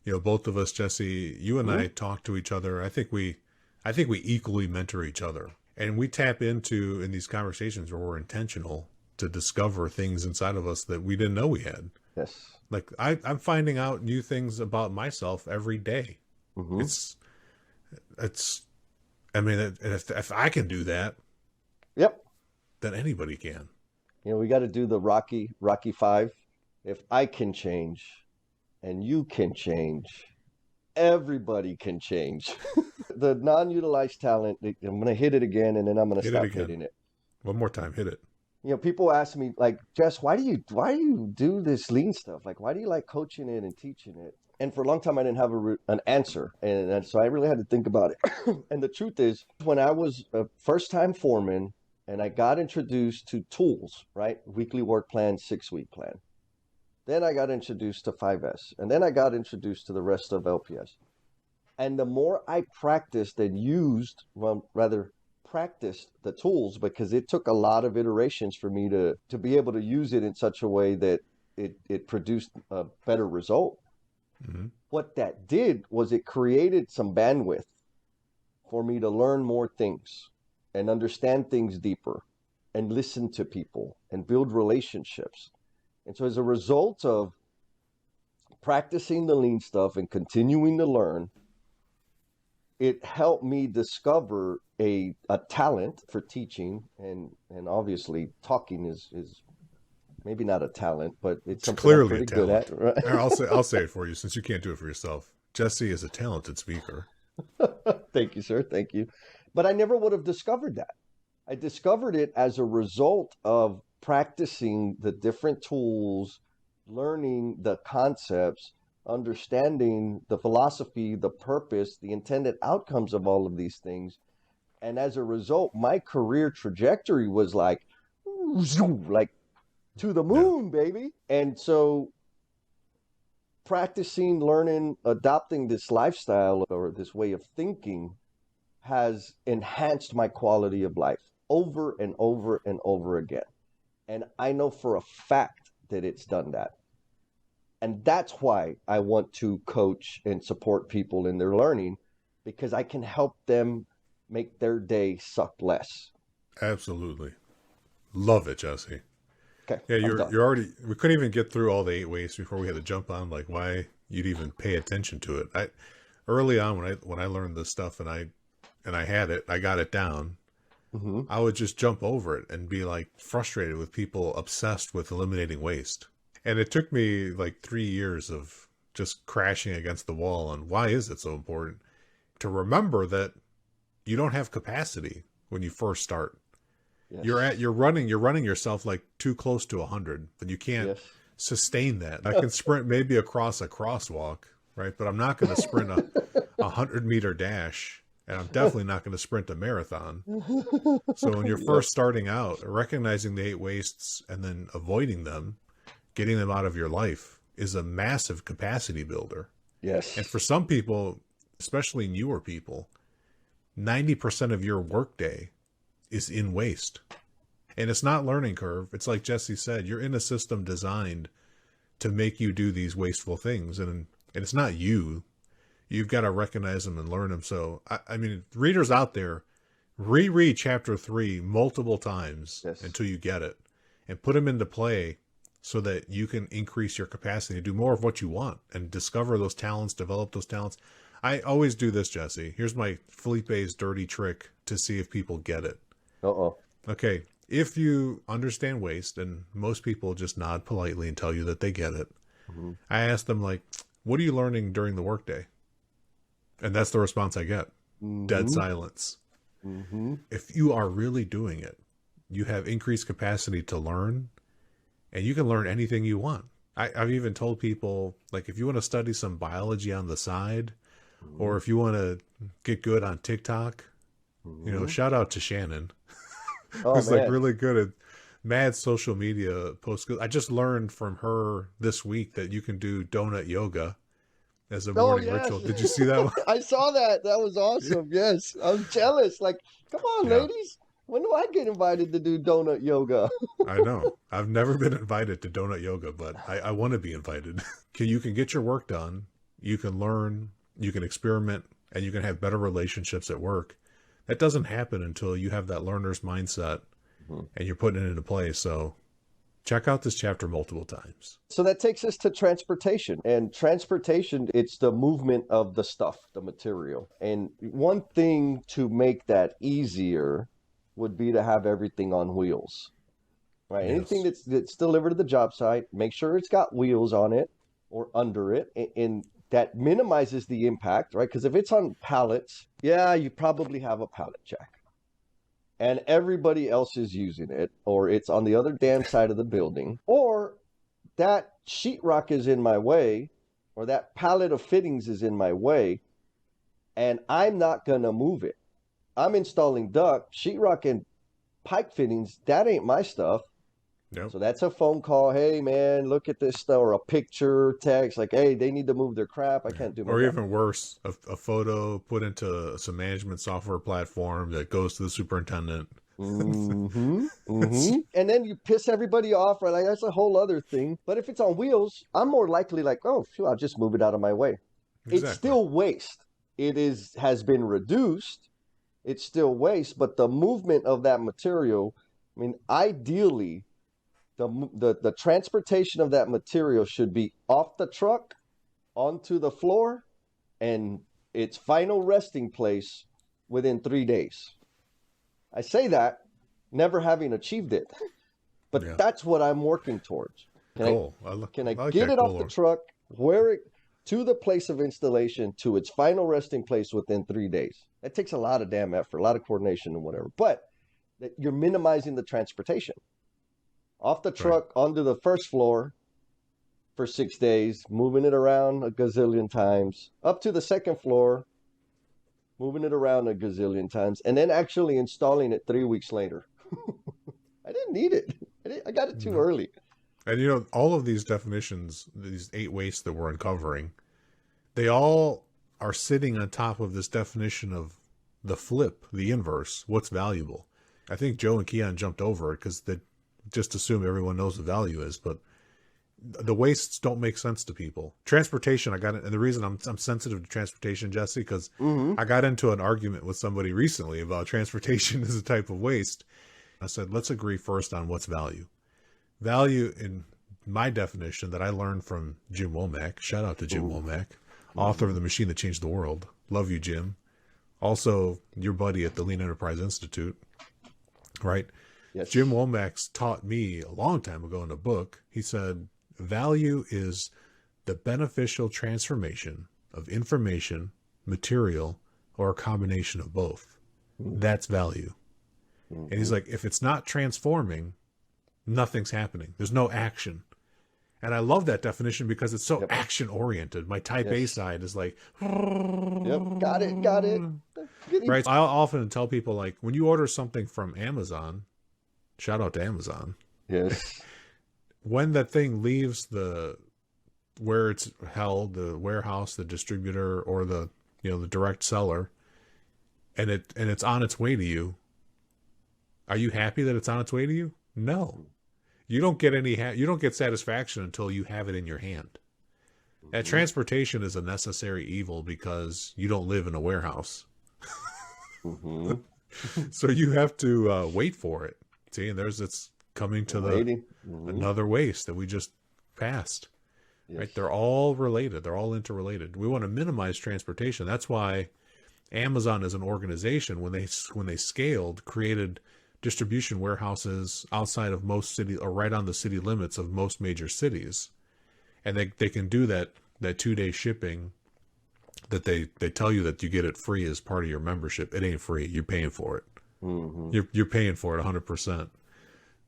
you know, both of us, Jesse, you and I talk to each other. I think we equally mentor each other. And we tap into, in these conversations where we're intentional, to discover things inside of us that we didn't know we had. Yes. Like I'm finding out new things about myself every day. It's, I mean, if I can do that, Yep. then anybody can. You know, we got to do the Rocky Five. If I can change and you can change, everybody can change. The non-utilized talent, I'm going to hit it again and then I'm going to stop hitting it. One more time, hit it. You know, people ask me like, Jess, why do you do this lean stuff? Like, why do you like coaching it and teaching it? And for a long time, I didn't have an answer. And so I really had to think about it. And the truth is, when I was a first-time foreman and I got introduced to tools, right? Weekly work plan, 6-week plan. Then I got introduced to 5S. And then I got introduced to the rest of LPS. And the more I practiced and used, well, rather practiced the tools, because it took a lot of iterations for me to be able to use it in such a way that it produced a better result. What that did was it created some bandwidth for me to learn more things and understand things deeper and listen to people and build relationships. And so as a result of practicing the lean stuff and continuing to learn, it helped me discover a talent for teaching, and obviously talking is maybe not a talent, but it's something clearly I'm pretty good at. Right? I'll say it for you since you can't do it for yourself. Jesse is a talented speaker. Thank you, sir. Thank you. But I never would have discovered that. I discovered it as a result of practicing the different tools, learning the concepts, understanding the philosophy, the purpose, the intended outcomes of all of these things. And as a result, my career trajectory was like to the moon, baby. And so practicing, learning, adopting this lifestyle or this way of thinking has enhanced my quality of life over and over and over again. And I know for a fact that it's done that. And that's why I want to coach and support people in their learning, because I can help them make their day suck less. Absolutely. Love it, Jesse. Okay. Yeah, you're already, we couldn't even get through all the 8 ways before we had to jump on like why you'd even pay attention to it. Early on when I learned this stuff and I had it, I got it down. I would just jump over it and be like frustrated with people obsessed with eliminating waste. And it took me like 3 years of just crashing against the wall on why is it so important to remember that you don't have capacity when you first start. Yes. You're running yourself like too close to 100, but you can't sustain that. I can sprint maybe across a crosswalk, right? But I'm not going to sprint a 100-meter dash, and I'm definitely not going to sprint a marathon. So when you're first starting out, recognizing the 8 wastes and then avoiding them, getting them out of your life is a massive capacity builder. Yes. And for some people, especially newer people, 90% of your workday is in waste. And it's not learning curve. It's like Jesse said, you're in a system designed to make you do these wasteful things. And it's not you. You've got to recognize them and learn them. So, I mean, readers out there, reread chapter 3 multiple times until you get it and put them into play so that you can increase your capacity to do more of what you want and discover those talents, develop those talents. I always do this, Jesse. Here's my Felipe's dirty trick to see if people get it. Okay. If you understand waste, and most people just nod politely and tell you that they get it, I ask them like, what are you learning during the workday? And that's the response I get. Dead Mm-hmm. silence. Mm-hmm. If you are really doing it, you have increased capacity to learn, and you can learn anything you want. I've even told people, like, if you want to study some biology on the side, or if you want to get good on TikTok, Mm-hmm. shout out to Shannon, Oh who's like man. really good at mad social media posts. I just learned from her this week that you can do donut yoga as a Oh morning yes. ritual. Did you see that one? I saw that. That was awesome. Yes. I'm jealous. Like, come on, Yeah, ladies. When do I get invited to do donut yoga? I know. I've never been invited to donut yoga, but I want to be invited. You can get your work done, you can learn, you can experiment, and you can have better relationships at work. That doesn't happen until you have that learner's mindset Mhm. and you're putting it into place. So check out this chapter multiple times. So that takes us to transportation. And transportation, it's the movement of the stuff, the material. And one thing to make that easier would be to have everything on wheels. Right? Anything Yes. that's delivered to the job site, make sure it's got wheels on it or under it. And that minimizes the impact, right? Because if it's on pallets, yeah, you probably have a pallet jack. And everybody else is using it, or it's on the other damn side of the building, or that sheetrock is in my way, or that pallet of fittings is in my way, and I'm not gonna move it. I'm installing duct, sheetrock, and pipe fittings. That ain't my stuff. Nope. So that's a phone call. Hey man, look at this stuff, or a picture, text, like, hey, they need to move their crap. I Yeah. can't do my Or job. even worse, a photo put into some management software platform that goes to the superintendent. Mm-hmm. Mm-hmm. And then you piss everybody off, right? Like that's a whole other thing. But if it's on wheels, I'm more likely like, oh, phew, I'll just move it out of my way. It's Exactly. still waste. It has been reduced. It's still waste, but the movement of that material, I mean, ideally, the transportation of that material should be off the truck onto the floor and its final resting place within 3 days. I say that never having achieved it, but Yeah. that's what I'm working towards. Can I Goal. can I like get that it off the goal. truck, where it to the place of installation to its final resting place within 3 days? That takes a lot of damn effort, a lot of coordination and whatever. But you're minimizing the transportation off the Right. truck onto the first floor for 6 days, moving it around a gazillion times, up to the second floor, moving it around a gazillion times, and then actually installing it 3 weeks later. I didn't need it. I got it too No. early. And all of these definitions, these 8 wastes that we're uncovering, they all are sitting on top of this definition of the flip, the inverse, what's valuable. I think Joe and Keon jumped over it because they just assume everyone knows what value is, but the wastes don't make sense to people. Transportation, I got it, and the reason I'm sensitive to transportation, Jesse, because Mm-hmm. I got into an argument with somebody recently about transportation as a type of waste. I said, let's agree first on what's value. Value, in my definition that I learned from Jim Womack, shout out to Jim Womack, author of The Machine That Changed the World. Love you, Jim. Also, your buddy at the Lean Enterprise Institute, right? Yes. Jim Womack's taught me a long time ago in a book. He said, value is the beneficial transformation of information, material, or a combination of both. That's value. Mm-hmm. And he's like, if it's not transforming, nothing's happening. There's no action. And I love that definition because it's so Yep. action oriented. My type A Yes. side is like, Yep. Got it. Got it. right. I'll often tell people, like, when you order something from Amazon, shout out to Amazon, Yes. when that thing leaves where it's held, the warehouse, the distributor, or the direct seller, and it's on its way to you, are you happy that it's on its way to you? No. You don't get you don't get satisfaction until you have it in your hand. That transportation is a necessary evil because you don't live in a warehouse. Mm-hmm. So you have to wait for it. See, and it's coming to another waste that we just passed. Yes. Right? They're all related. They're all interrelated. We want to minimize transportation. That's why Amazon as an organization, when they scaled, created distribution warehouses outside of most cities, or right on the city limits of most major cities. And they can do that 2-day shipping, that they tell you that you get it free as part of your membership. It ain't free. You're paying for it. You're paying for it 100%.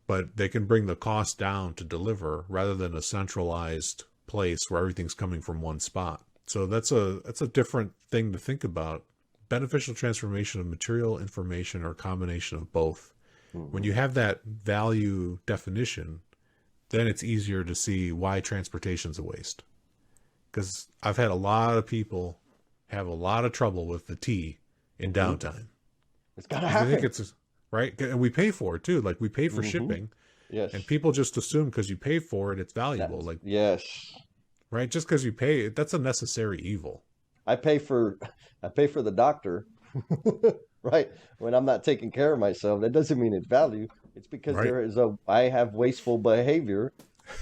But they can bring the cost down to deliver rather than a centralized place where everything's coming from one spot. So that's a different thing to think about. Beneficial transformation of material, information, or a combination of both. When you have that value definition, then it's easier to see why transportation's a waste. Because I've had a lot of people have a lot of trouble with the T in downtime. It's gotta happen. I think it's right, and we pay for it too. Like we pay for shipping, yes, and people just assume because you pay for it, it's valuable. That's, like yes, right, just because you pay it, that's a necessary evil. I pay for the doctor, right? When I'm not taking care of myself, that doesn't mean it's value. It's because I have wasteful behavior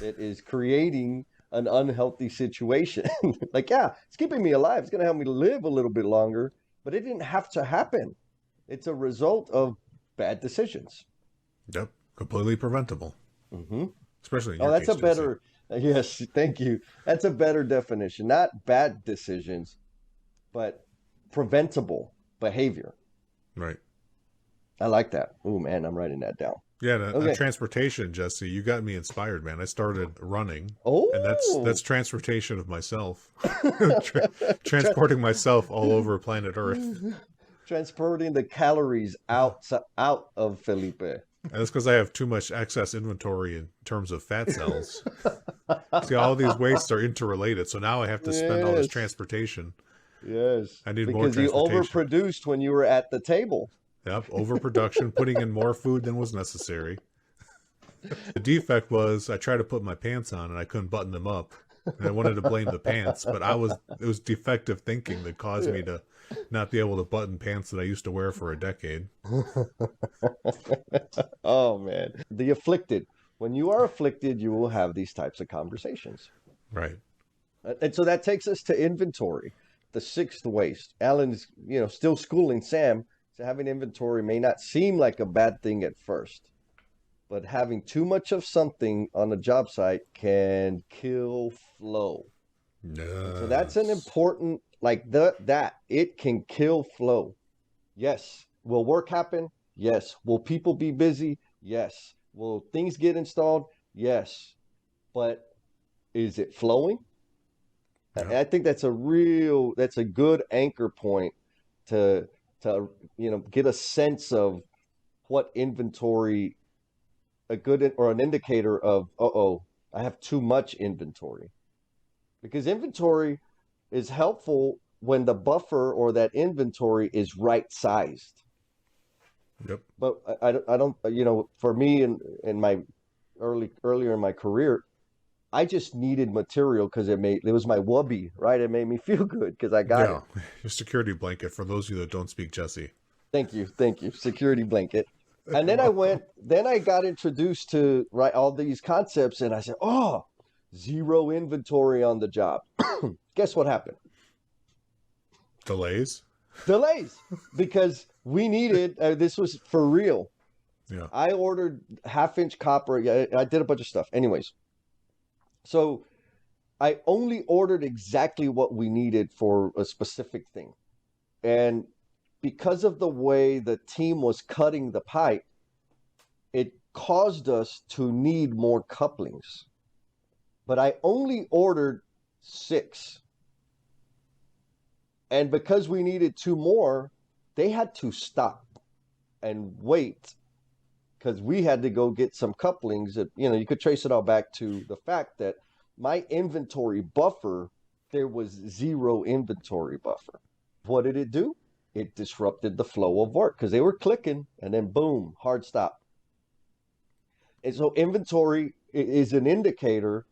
that is creating an unhealthy situation. Like, yeah, it's keeping me alive. It's going to help me live a little bit longer, but it didn't have to happen. It's a result of bad decisions. Yep, completely preventable. Especially in your that's case, a better. Jesse. Yes, thank you. That's a better definition. Not bad decisions, but preventable behavior. Right. I like that. Oh man, I'm writing that down. Yeah, transportation, Jesse. You got me inspired, man. I started running. Oh, and that's transportation of myself. Transporting myself all over planet Earth. Transporting the calories out of Felipe. And that's because I have too much excess inventory in terms of fat cells. See, all these wastes are interrelated. So now I have to spend all this transportation. Yes. I need more transportation. Because you overproduced when you were at the table. Yep, overproduction, putting in more food than was necessary. The defect was I tried to put my pants on and I couldn't button them up. And I wanted to blame the pants, but it was defective thinking that caused me to not be able to button pants that I used to wear for a decade. Oh man. The afflicted. When you are afflicted, you will have these types of conversations. Right. And so that takes us to inventory, the sixth waste. Alan's, still schooling Sam. So having inventory may not seem like a bad thing at first, but having too much of something on a job site can kill flow. Yes. So that's an important, it can kill flow. Yes. Will work happen? Yes. Will people be busy? Yes. Will things get installed? Yes. But is it flowing? Yep. I think that's a good anchor point to get a sense of what inventory, a good or an indicator of, I have too much inventory. Because inventory is helpful when the buffer or that inventory is right sized. Yep. But I don't, for me in my earlier in my career, I just needed material because it was my wubby, right? It made me feel good because I got it. Your security blanket for those of you that don't speak Jesse. Thank you. Security blanket. And then I got introduced to all these concepts and I said, zero inventory on the job. Guess what happened? Delays, because we needed, this was for real. Yeah. I ordered 1/2-inch copper. Yeah, I did a bunch of stuff. Anyways. So I only ordered exactly what we needed for a specific thing. And because of the way the team was cutting the pipe, it caused us to need more couplings. But I only ordered 6. And because we needed 2 more, they had to stop and wait because we had to go get some couplings that, you could trace it all back to the fact that my inventory buffer, there was 0 inventory buffer. What did it do? It disrupted the flow of work because they were clicking and then boom, hard stop. And so inventory is an indicator,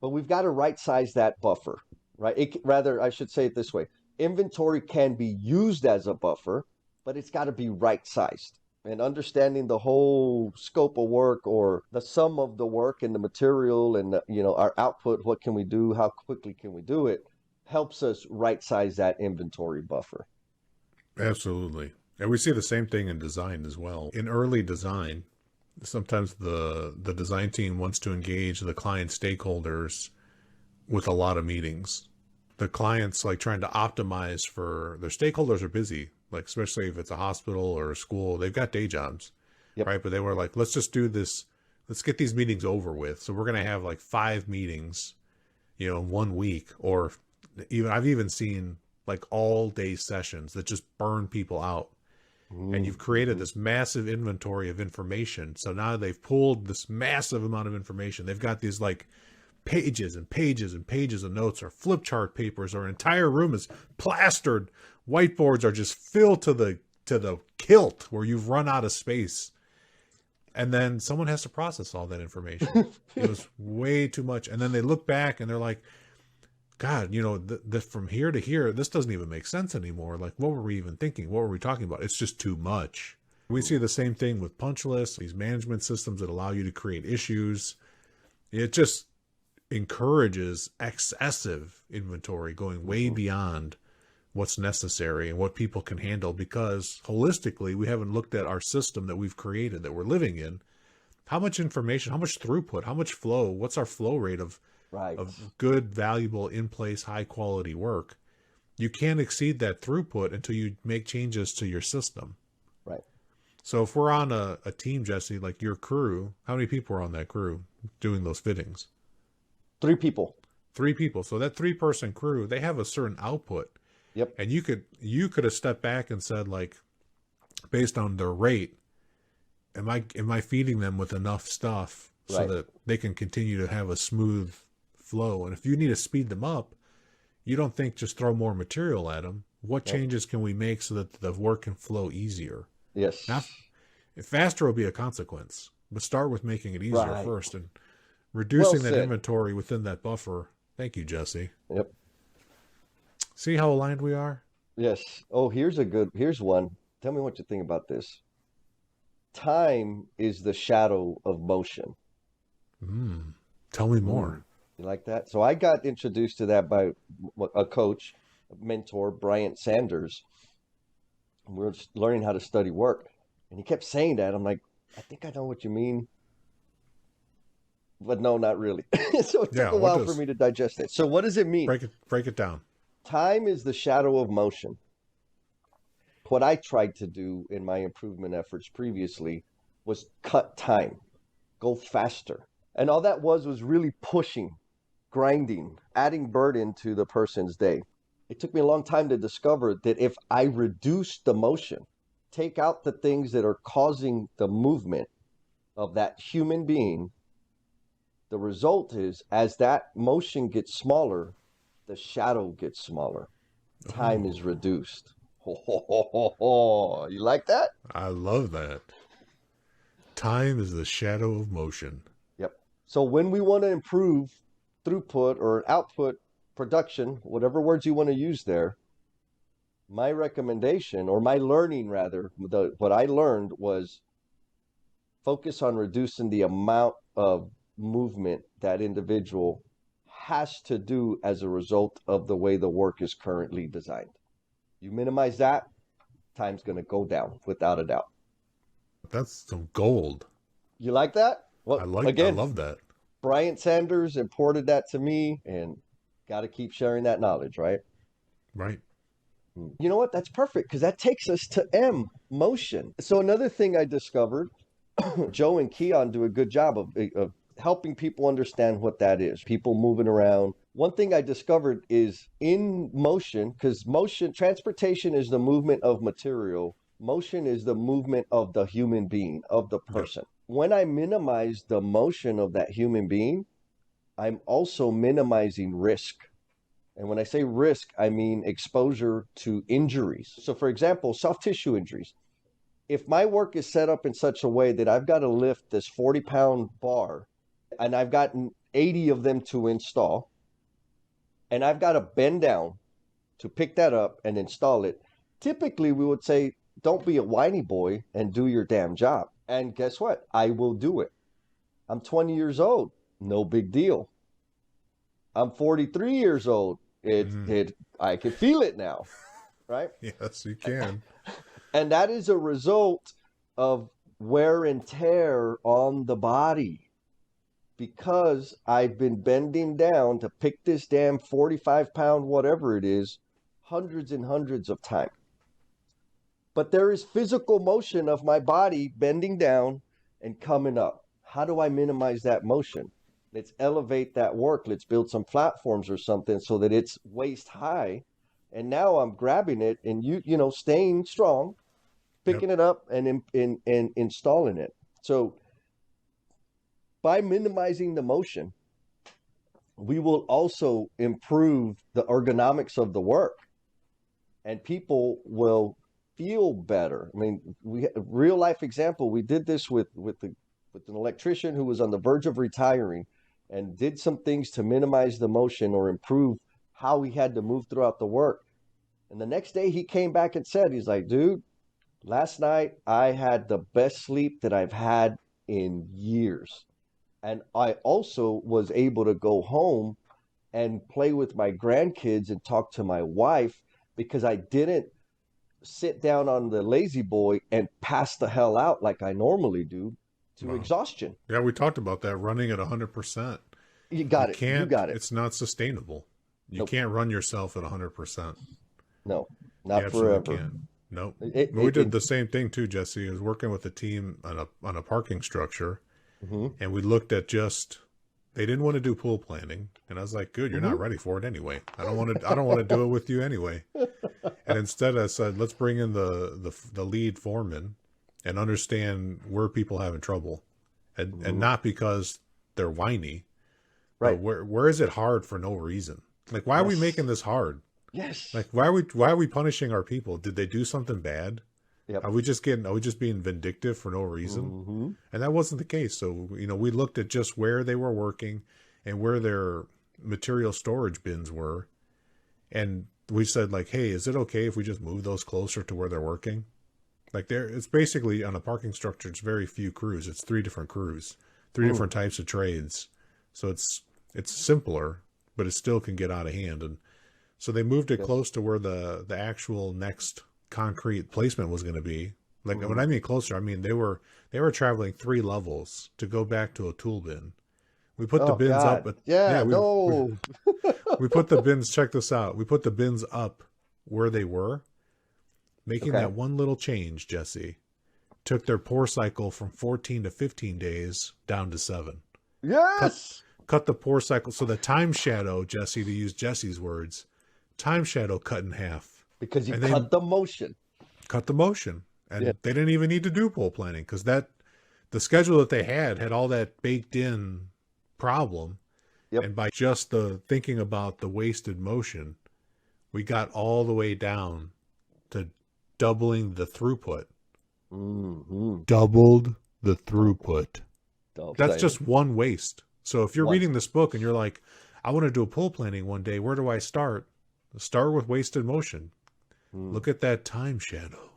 but we've got to right size that buffer, right? I should say it this way. Inventory can be used as a buffer, but it's got to be right sized. And understanding the whole scope of work or the sum of the work and the material and our output, what can we do, how quickly can we do it, helps us right size that inventory buffer. Absolutely. And we see the same thing in design as well. In early design, sometimes the design team wants to engage the client stakeholders with a lot of meetings. the clients like trying to optimize for their stakeholders are busy, like especially if it's a hospital or a school, they've got day jobs, Yep. right? But they were like, let's just do this. Let's get these meetings over with. So we're going to have like 5 meetings, you know, 1 week, or even I've even seen like all day sessions that just burn people out. And you've created this massive inventory of information. So now they've pulled this massive amount of information. They've got these like pages and pages and pages of notes or flip chart papers, or an entire room is plastered. Whiteboards are just filled to the kilt where you've run out of space. And then someone has to process all that information. It was way too much. And then they look back and they're like, God, you know, from here to here, this doesn't even make sense anymore. Like, what were we even thinking? What were we talking about? It's just too much. We see the same thing with punch lists, these management systems that allow you to create issues. It just encourages excessive inventory, going way beyond what's necessary and what people can handle, because holistically, we haven't looked at our system that we've created, that we're living in. How much information, how much throughput, how much flow, what's our flow rate of good, valuable, in-place, high-quality work? You can't exceed that throughput until you make changes to your system. Right. So if we're on a team, Jesse, like your crew, how many people are on that crew doing those fittings? 3 people. 3 people. So that 3-person crew, they have a certain output. Yep. And you could have stepped back and said, like, based on their rate, am I feeding them with enough stuff so that they can continue to have a smooth flow? And if you need to speed them up, you don't think just throw more material at them. What changes can we make so that the work can flow easier? Yes. Now, faster will be a consequence, but start with making it easier first and reducing that inventory within that buffer. Thank you, Jesse. Yep. See how aligned we are? Yes. Oh, here's one. Tell me what you think about this. Time is the shadow of motion. Tell me more. You like that? So I got introduced to that by a coach, a mentor, Bryant Sanders. We were just learning how to study work. And he kept saying that. I'm like, I think I know what you mean. But no, not really. So it took a while for me to digest it. So what does it mean? Break it down. Time is the shadow of motion. What I tried to do in my improvement efforts previously was cut time, go faster. And all that was really pushing, grinding, adding burden to the person's day. It took me a long time to discover that if I reduce the motion, take out the things that are causing the movement of that human being, the result is, as that motion gets smaller, the shadow gets smaller. Time is reduced. You like that? I love that. Time is the shadow of motion. Yep. So when we want to improve throughput or output, production, whatever words you want to use there, my recommendation, or my learning rather, what I learned was focus on reducing the amount of movement that individual has to do as a result of the way the work is currently designed. You minimize that, time's going to go down without a doubt. That's some gold. You like that? Well, I love that. Bryant Sanders imported that to me, and got to keep sharing that knowledge, right? Right. You know what? That's perfect, because that takes us to M, motion. So another thing I discovered, Joe and Keon do a good job of helping people understand what that is. People moving around. One thing I discovered is in motion, because motion, transportation is the movement of material. Motion is the movement of the human being, of the person. Yep. When I minimize the motion of that human being, I'm also minimizing risk. And when I say risk, I mean exposure to injuries. So for example, soft tissue injuries. If my work is set up in such a way that I've got to lift this 40-pound bar, and I've gotten 80 of them to install, and I've got to bend down to pick that up and install it, typically we would say, don't be a whiny boy and do your damn job. And guess what? I will do it. I'm 20 years old. No big deal. I'm 43 years old. I can feel it now, right? Yes, you can. And that is a result of wear and tear on the body. because I've been bending down to pick this damn 45-pound, whatever it is, hundreds and hundreds of times. But there is physical motion of my body bending down and coming up. How do I minimize that motion? Let's elevate that work. Let's build some platforms or something so that it's waist high. And now I'm grabbing it and staying strong, picking it up and installing it. So by minimizing the motion, we will also improve the ergonomics of the work, and people will feel better. I mean, real life example. We did this with an electrician who was on the verge of retiring, and did some things to minimize the motion or improve how he had to move throughout the work. And the next day he came back and said, he's like, dude, last night I had the best sleep that I've had in years. And I also was able to go home and play with my grandkids and talk to my wife because I didn't sit down on the lazy boy and pass the hell out like I normally do to exhaustion. Yeah, we talked about that, running at 100%. You got it. It's not sustainable. You can't run yourself at 100%. No, not forever. Can't. Nope. We did the same thing too, Jesse. I was working with a team on a parking structure, and we looked at they didn't want to do pool planning, and I was like, "Good, you're not ready for it anyway. I don't want to do it with you anyway." And instead, I said, "Let's bring in the lead foreman and understand where people having trouble, and not because they're whiny, right? But where is it hard for no reason? Like, why are we making this hard?" Yes. Like, why are we punishing our people? Did they do something bad? Yep. Are we just being vindictive for no reason? And that wasn't the case. So, we looked at just where they were working and where their material storage bins were. And we said, like, hey, is it okay if we just move those closer to where they're working? Like, it's basically on a parking structure, it's very few crews. It's 3 different crews, 3 different types of trades. So it's simpler, but it still can get out of hand. And so they moved it close to where the actual next concrete placement was going to be. Like, when I mean closer, I mean they were traveling 3 levels to go back to a tool bin. We put the bins up. We put the bins. Check this out. We put the bins up where they were, making that one little change. Jesse took their pour cycle from 14 to 15 days down to 7. Yes. Cut the pour cycle. So the time shadow, Jesse, to use Jesse's words, time shadow cut in half. Because you cut the motion. Cut the motion. And they didn't even need to do pool planning because the schedule that they had all that baked in problem. Yep. And by just thinking about the wasted motion, we got all the way down to doubling the throughput. Doubled the throughput. That's just one waste. So if you're reading this book and you're like, I want to do a pool planning one day, where do I start? Start with wasted motion. Look at that time shadow.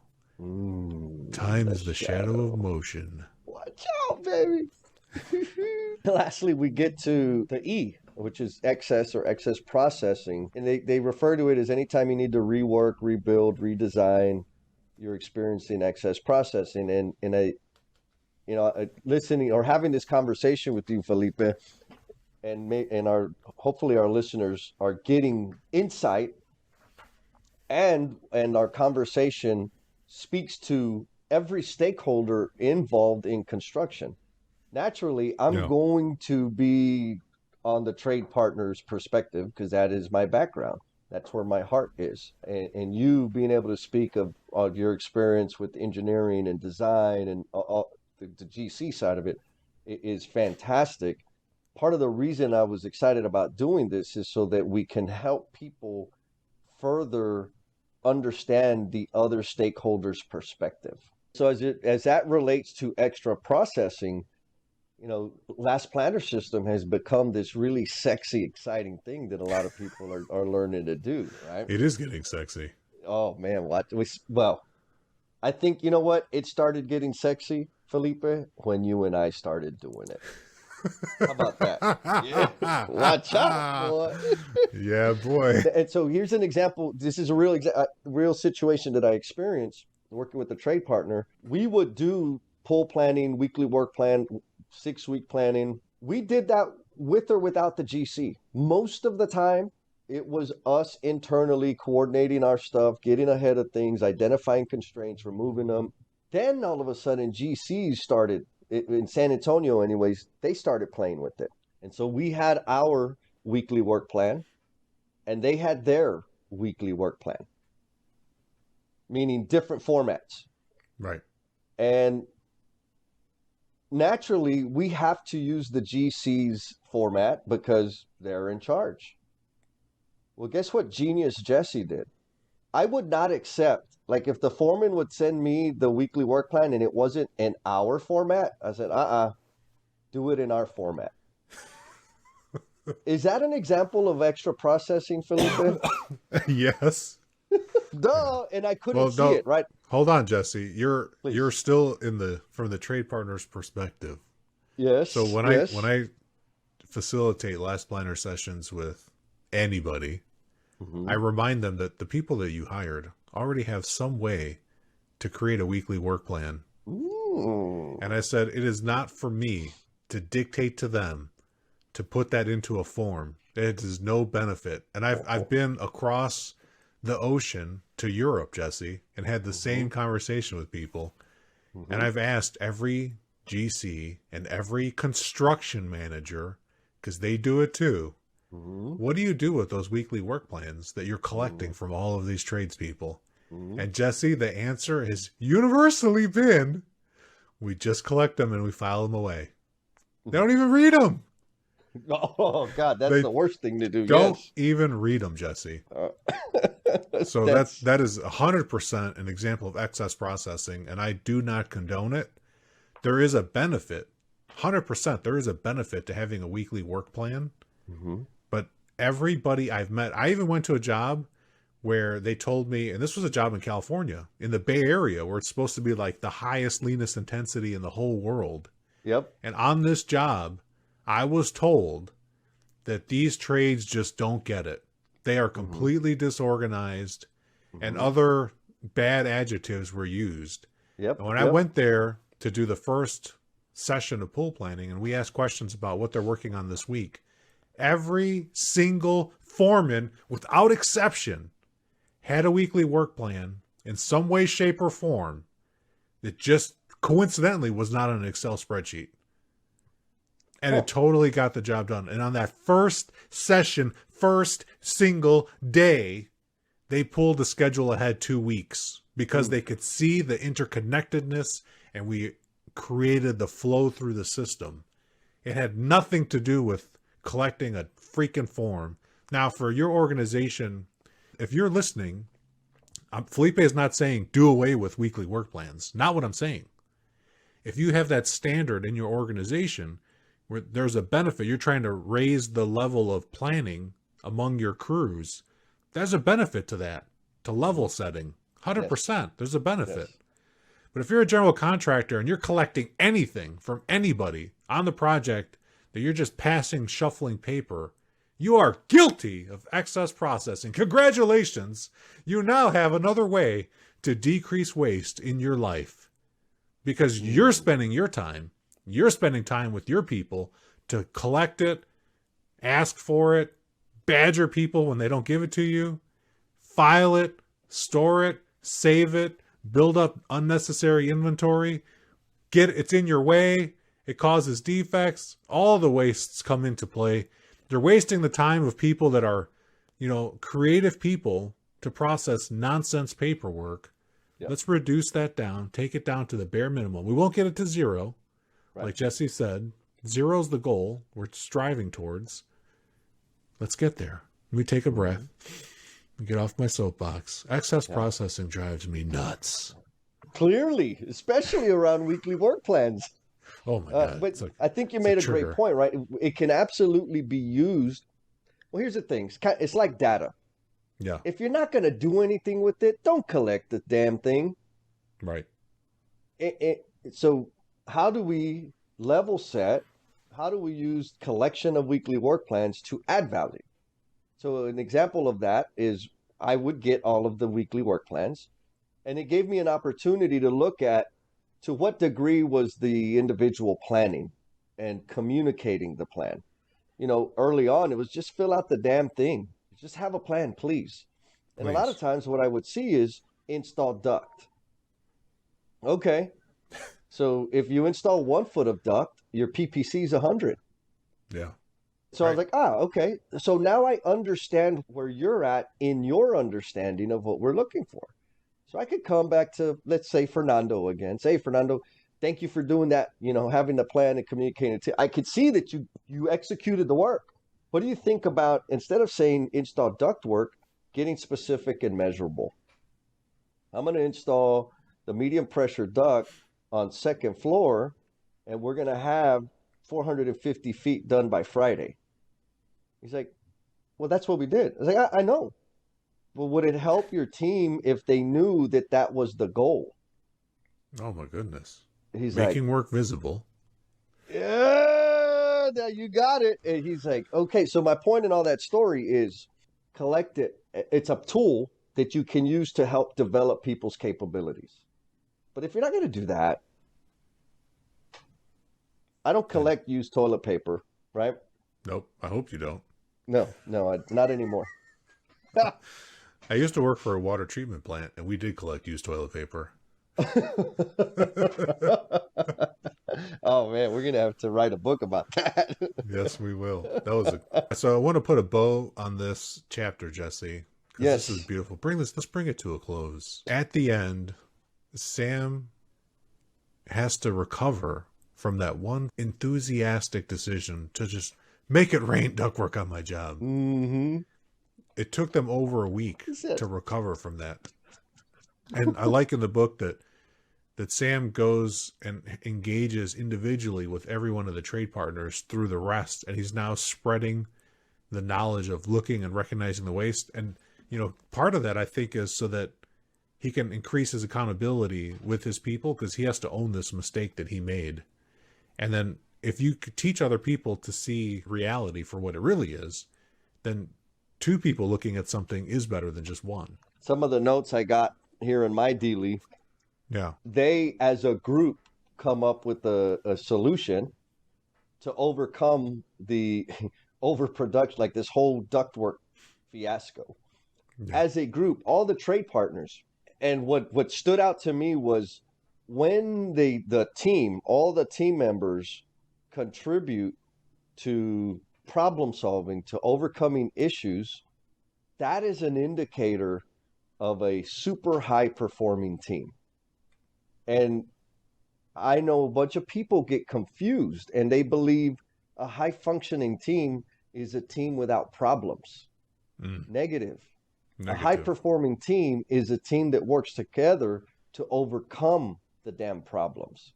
Time is the shadow of motion. Watch out, baby. Lastly, we get to the E, which is excess or excess processing. And they refer to it as anytime you need to rework, rebuild, redesign, you're experiencing excess processing. And listening or having this conversation with you, Felipe, and hopefully our listeners are getting insight, and our conversation speaks to every stakeholder involved in construction. Naturally, I'm going to be on the trade partner's perspective because that is my background. That's where my heart is. And you being able to speak of your experience with engineering and design and the GC side of it is fantastic. Part of the reason I was excited about doing this is so that we can help people further understand the other stakeholders' perspective. So as that relates to extra processing, Last Planner System has become this really sexy, exciting thing that a lot of people are learning to do, right? It is getting sexy. Oh, man. I think, you know what? It started getting sexy, Felipe, when you and I started doing it. How about that? Yeah. Watch out, boy. Yeah, boy. And so here's an example. This is a real situation that I experienced working with a trade partner. We would do pool planning, weekly work plan, 6-week planning, We did that with or without the GC. Most of the time, it was us internally coordinating our stuff, getting ahead of things, identifying constraints, removing them. Then all of a sudden, GCs started, in San Antonio, anyways, they started playing with it. And so we had our weekly work plan, and they had their weekly work plan, meaning different formats. Right. And naturally, we have to use the GC's format because they're in charge. Well, guess what Genius Jesse did? I would not accept, like, if the foreman would send me the weekly work plan and it wasn't in our format, I said, do it in our format. Is that an example of extra processing, Felipe? Yes. Duh, and I couldn't Well, see no, it, right? hold on, Jesse. You're Please. still from the trade partner's perspective. Yes, So when yes. I facilitate last planner sessions with anybody, I remind them that the people that you hired already have some way to create a weekly work plan. Ooh. And I said, it is not for me to dictate to them to put that into a form. It is no benefit. And I've been across the ocean to Europe, Jesse, and had the same conversation with people. And I've asked every GC and every construction manager, because they do it too, what do you do with those weekly work plans that you're collecting from all of these tradespeople? And Jesse, the answer has universally been, we just collect them and we file them away. They don't even read them. Oh God, that's They the worst thing to do. Don't Yes. even read them, Jesse. So That's that is 100% an example of excess processing, and I do not condone it. There is a benefit, 100%. There is a benefit to having a weekly work plan. But everybody I've met, I even went to a job where they told me, and this was a job in California, in the Bay Area, where it's supposed to be like the highest, leanest intensity in the whole world. Yep. And on this job, I was told that these trades just don't get it. They are completely disorganized, and other bad adjectives were used. Yep. And when I went there to do the first session of pool planning, and we asked questions about what they're working on this week, every single foreman, without exception, had a weekly work plan in some way, shape, or form that just coincidentally was not on an Excel spreadsheet. And it totally got the job done. And on that first session, first single day, they pulled the schedule ahead 2 weeks because they could see the interconnectedness, and we created the flow through the system. It had nothing to do with collecting a freaking form. Now, for your organization, if you're listening, Felipe is not saying do away with weekly work plans. Not what I'm saying. If you have that standard in your organization where there's a benefit, you're trying to raise the level of planning among your crews, there's a benefit to that, to level setting. 100%. There's a benefit. But if you're a general contractor and you're collecting anything from anybody on the project that you're just passing, shuffling paper, you are guilty of excess processing. Congratulations. You now have another way to decrease waste in your life because you're spending your time. You're spending time with your people to collect it, ask for it, badger people when they don't give it to you, file it, store it, save it, build up unnecessary inventory, it's in your way, it causes defects, all the wastes come into play. They're wasting the time of people that are, creative people to process nonsense paperwork. Yep. Let's reduce that down, take it down to the bare minimum. We won't get it to zero. Right. Like Jesse said, zero's the goal we're striving towards. Let's get there. Let me take a breath and get off my soapbox. Excess processing drives me nuts. Clearly, especially around weekly work plans. Oh my God. But I think you made a great point, right? It can absolutely be used. Well, here's the thing. It's like data. Yeah. If you're not going to do anything with it, don't collect the damn thing. Right. So how do we level set? How do we use collection of weekly work plans to add value? So an example of that is I would get all of the weekly work plans, and it gave me an opportunity to look at to what degree was the individual planning. and communicating the plan. Early on, it was just fill out the damn thing. Just have a plan, please. And a lot of Please. times what I would see is install duct. Okay. So if you install 1 foot of duct, your PPC is 100. Yeah. So I was Right. like, okay. So now I understand where you're at in your understanding of what we're looking for. So I could come back to, let's say, Fernando again. Say, Fernando, thank you for doing that, having the plan and communicating. I could see that you executed the work. What do you think about, instead of saying install duct work, getting specific and measurable? I'm going to install the medium pressure duct on second floor, and we're going to have 450 feet done by Friday. He's like, well, that's what we did. I was like, I know. Well, would it help your team if they knew that that was the goal? Oh my goodness. He's like, Making work visible. yeah, you got it. And he's like, okay. So my point in all that story is collect it. It's a tool that you can use to help develop people's capabilities. But if you're not going to do that, I don't And collect used toilet paper, right? nope, I hope you don't. No, not anymore. I used to work for a water treatment plant, and we did collect used toilet paper. Oh man, we're gonna have to write a book about that. Yes, we will. So I want to put a bow on this chapter, Jesse, because this is Yes. beautiful. Let's bring it to a close. At the end, Sam has to recover from that one enthusiastic decision to just make it rain ductwork on my job. Mm-hmm. It took them over a week He said, to recover from that. And I like in the book that Sam goes and engages individually with every one of the trade partners through the rest, and he's now spreading the knowledge of looking and recognizing the waste. And part of that, I think, is so that he can increase his accountability with his people, because he has to own this mistake that he made. And then if you could teach other people to see reality for what it really is, then 2 people looking at something is better than just one. some of the notes I got here in my dealie, Yeah. they as a group come up with a solution to overcome the overproduction, like this whole ductwork fiasco. Yeah. As a group, all the trade partners. And what stood out to me was when the team, all the team members contribute to problem solving, to overcoming issues, that is an indicator of a super high performing team. And I know a bunch of people get confused and they believe a high functioning team is a team without problems. Negative. A high Negative. performing team is a team that works together to overcome the damn problems.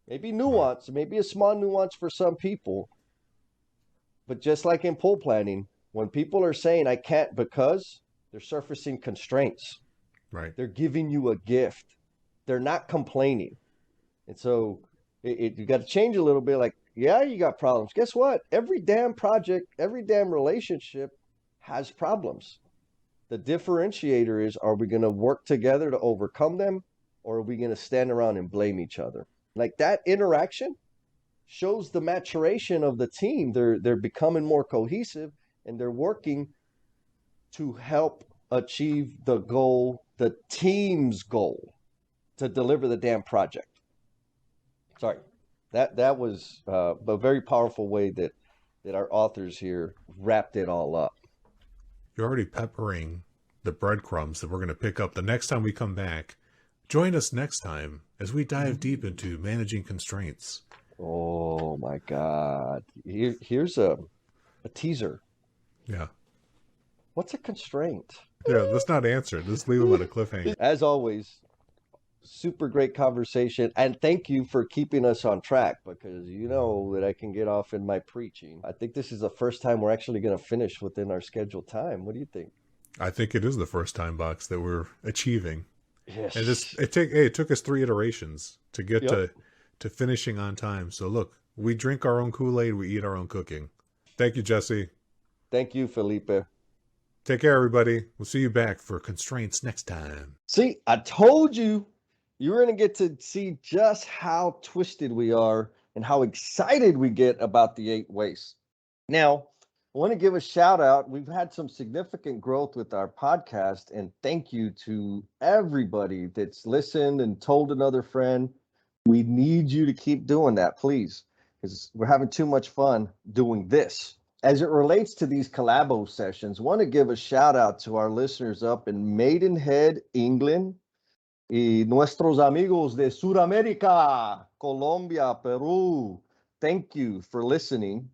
Maybe nuance, maybe a small nuance for some people. But just like in pool planning, when people are saying I can't because, they're surfacing constraints. Right. They're giving you a gift. They're not complaining. And so you got to change a little bit. Like, yeah, you got problems. Guess what? Every damn project, every damn relationship has problems. The differentiator is, are we going to work together to overcome them, or are we going to stand around and blame each other? Like that interaction shows the maturation of the team. They're becoming more cohesive and they're working to help achieve the goal, the team's goal, to deliver the damn project. Sorry, that was a very powerful way that our authors here wrapped it all up. You're already peppering the breadcrumbs that we're going to pick up the next time we come back. Join us next time as we dive deep into managing constraints. Oh my God. Here's a teaser. Yeah. What's a constraint? Yeah, let's not answer it. Let's leave them at a cliffhanger. As always, super great conversation. And thank you for keeping us on track, because you know that I can get off in my preaching. I think this is the first time we're actually going to finish within our scheduled time. What do you think? I think it is the first time, Box, that we're achieving. Yes. And it took us 3 iterations to get to finishing on time. So look, we drink our own Kool-Aid, we eat our own cooking. Thank you, Jesse. Thank you, Felipe. Take care, everybody. We'll see you back for Constraints next time. See, I told you were going to get to see just how twisted we are and how excited we get about the 8 wastes. Now, I want to give a shout out. We've had some significant growth with our podcast, and thank you to everybody that's listened and told another friend. We need you to keep doing that, please, because we're having too much fun doing this. As it relates to these Calabo sessions, I want to give a shout out to our listeners up in Maidenhead, England, y nuestros amigos de Sudamérica, Colombia, Peru. Thank you for listening.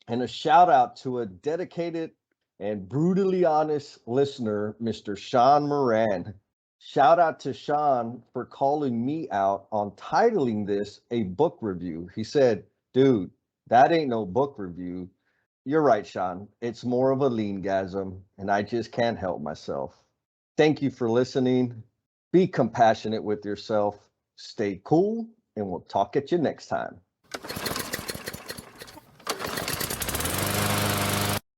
And a shout out to a dedicated and brutally honest listener, Mr. Sean Moran. Shout out to Sean for calling me out on titling this a book review. He said, dude, that ain't no book review. You're right, Sean. It's more of a leangasm, and I just can't help myself. Thank you for listening. Be compassionate with yourself. Stay cool, and we'll talk at you next time.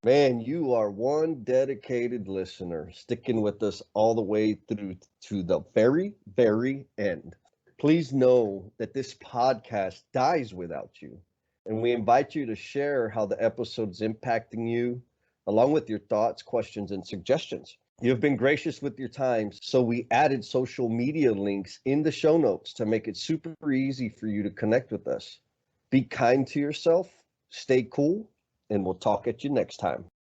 Man, you are one dedicated listener, sticking with us all the way through to the very, very end. Please know that this podcast dies without you, and we invite you to share how the episode's impacting you, along with your thoughts, questions, and suggestions. You have been gracious with your time, so we added social media links in the show notes to make it super easy for you to connect with us. Be kind to yourself, stay cool, and we'll talk at you next time.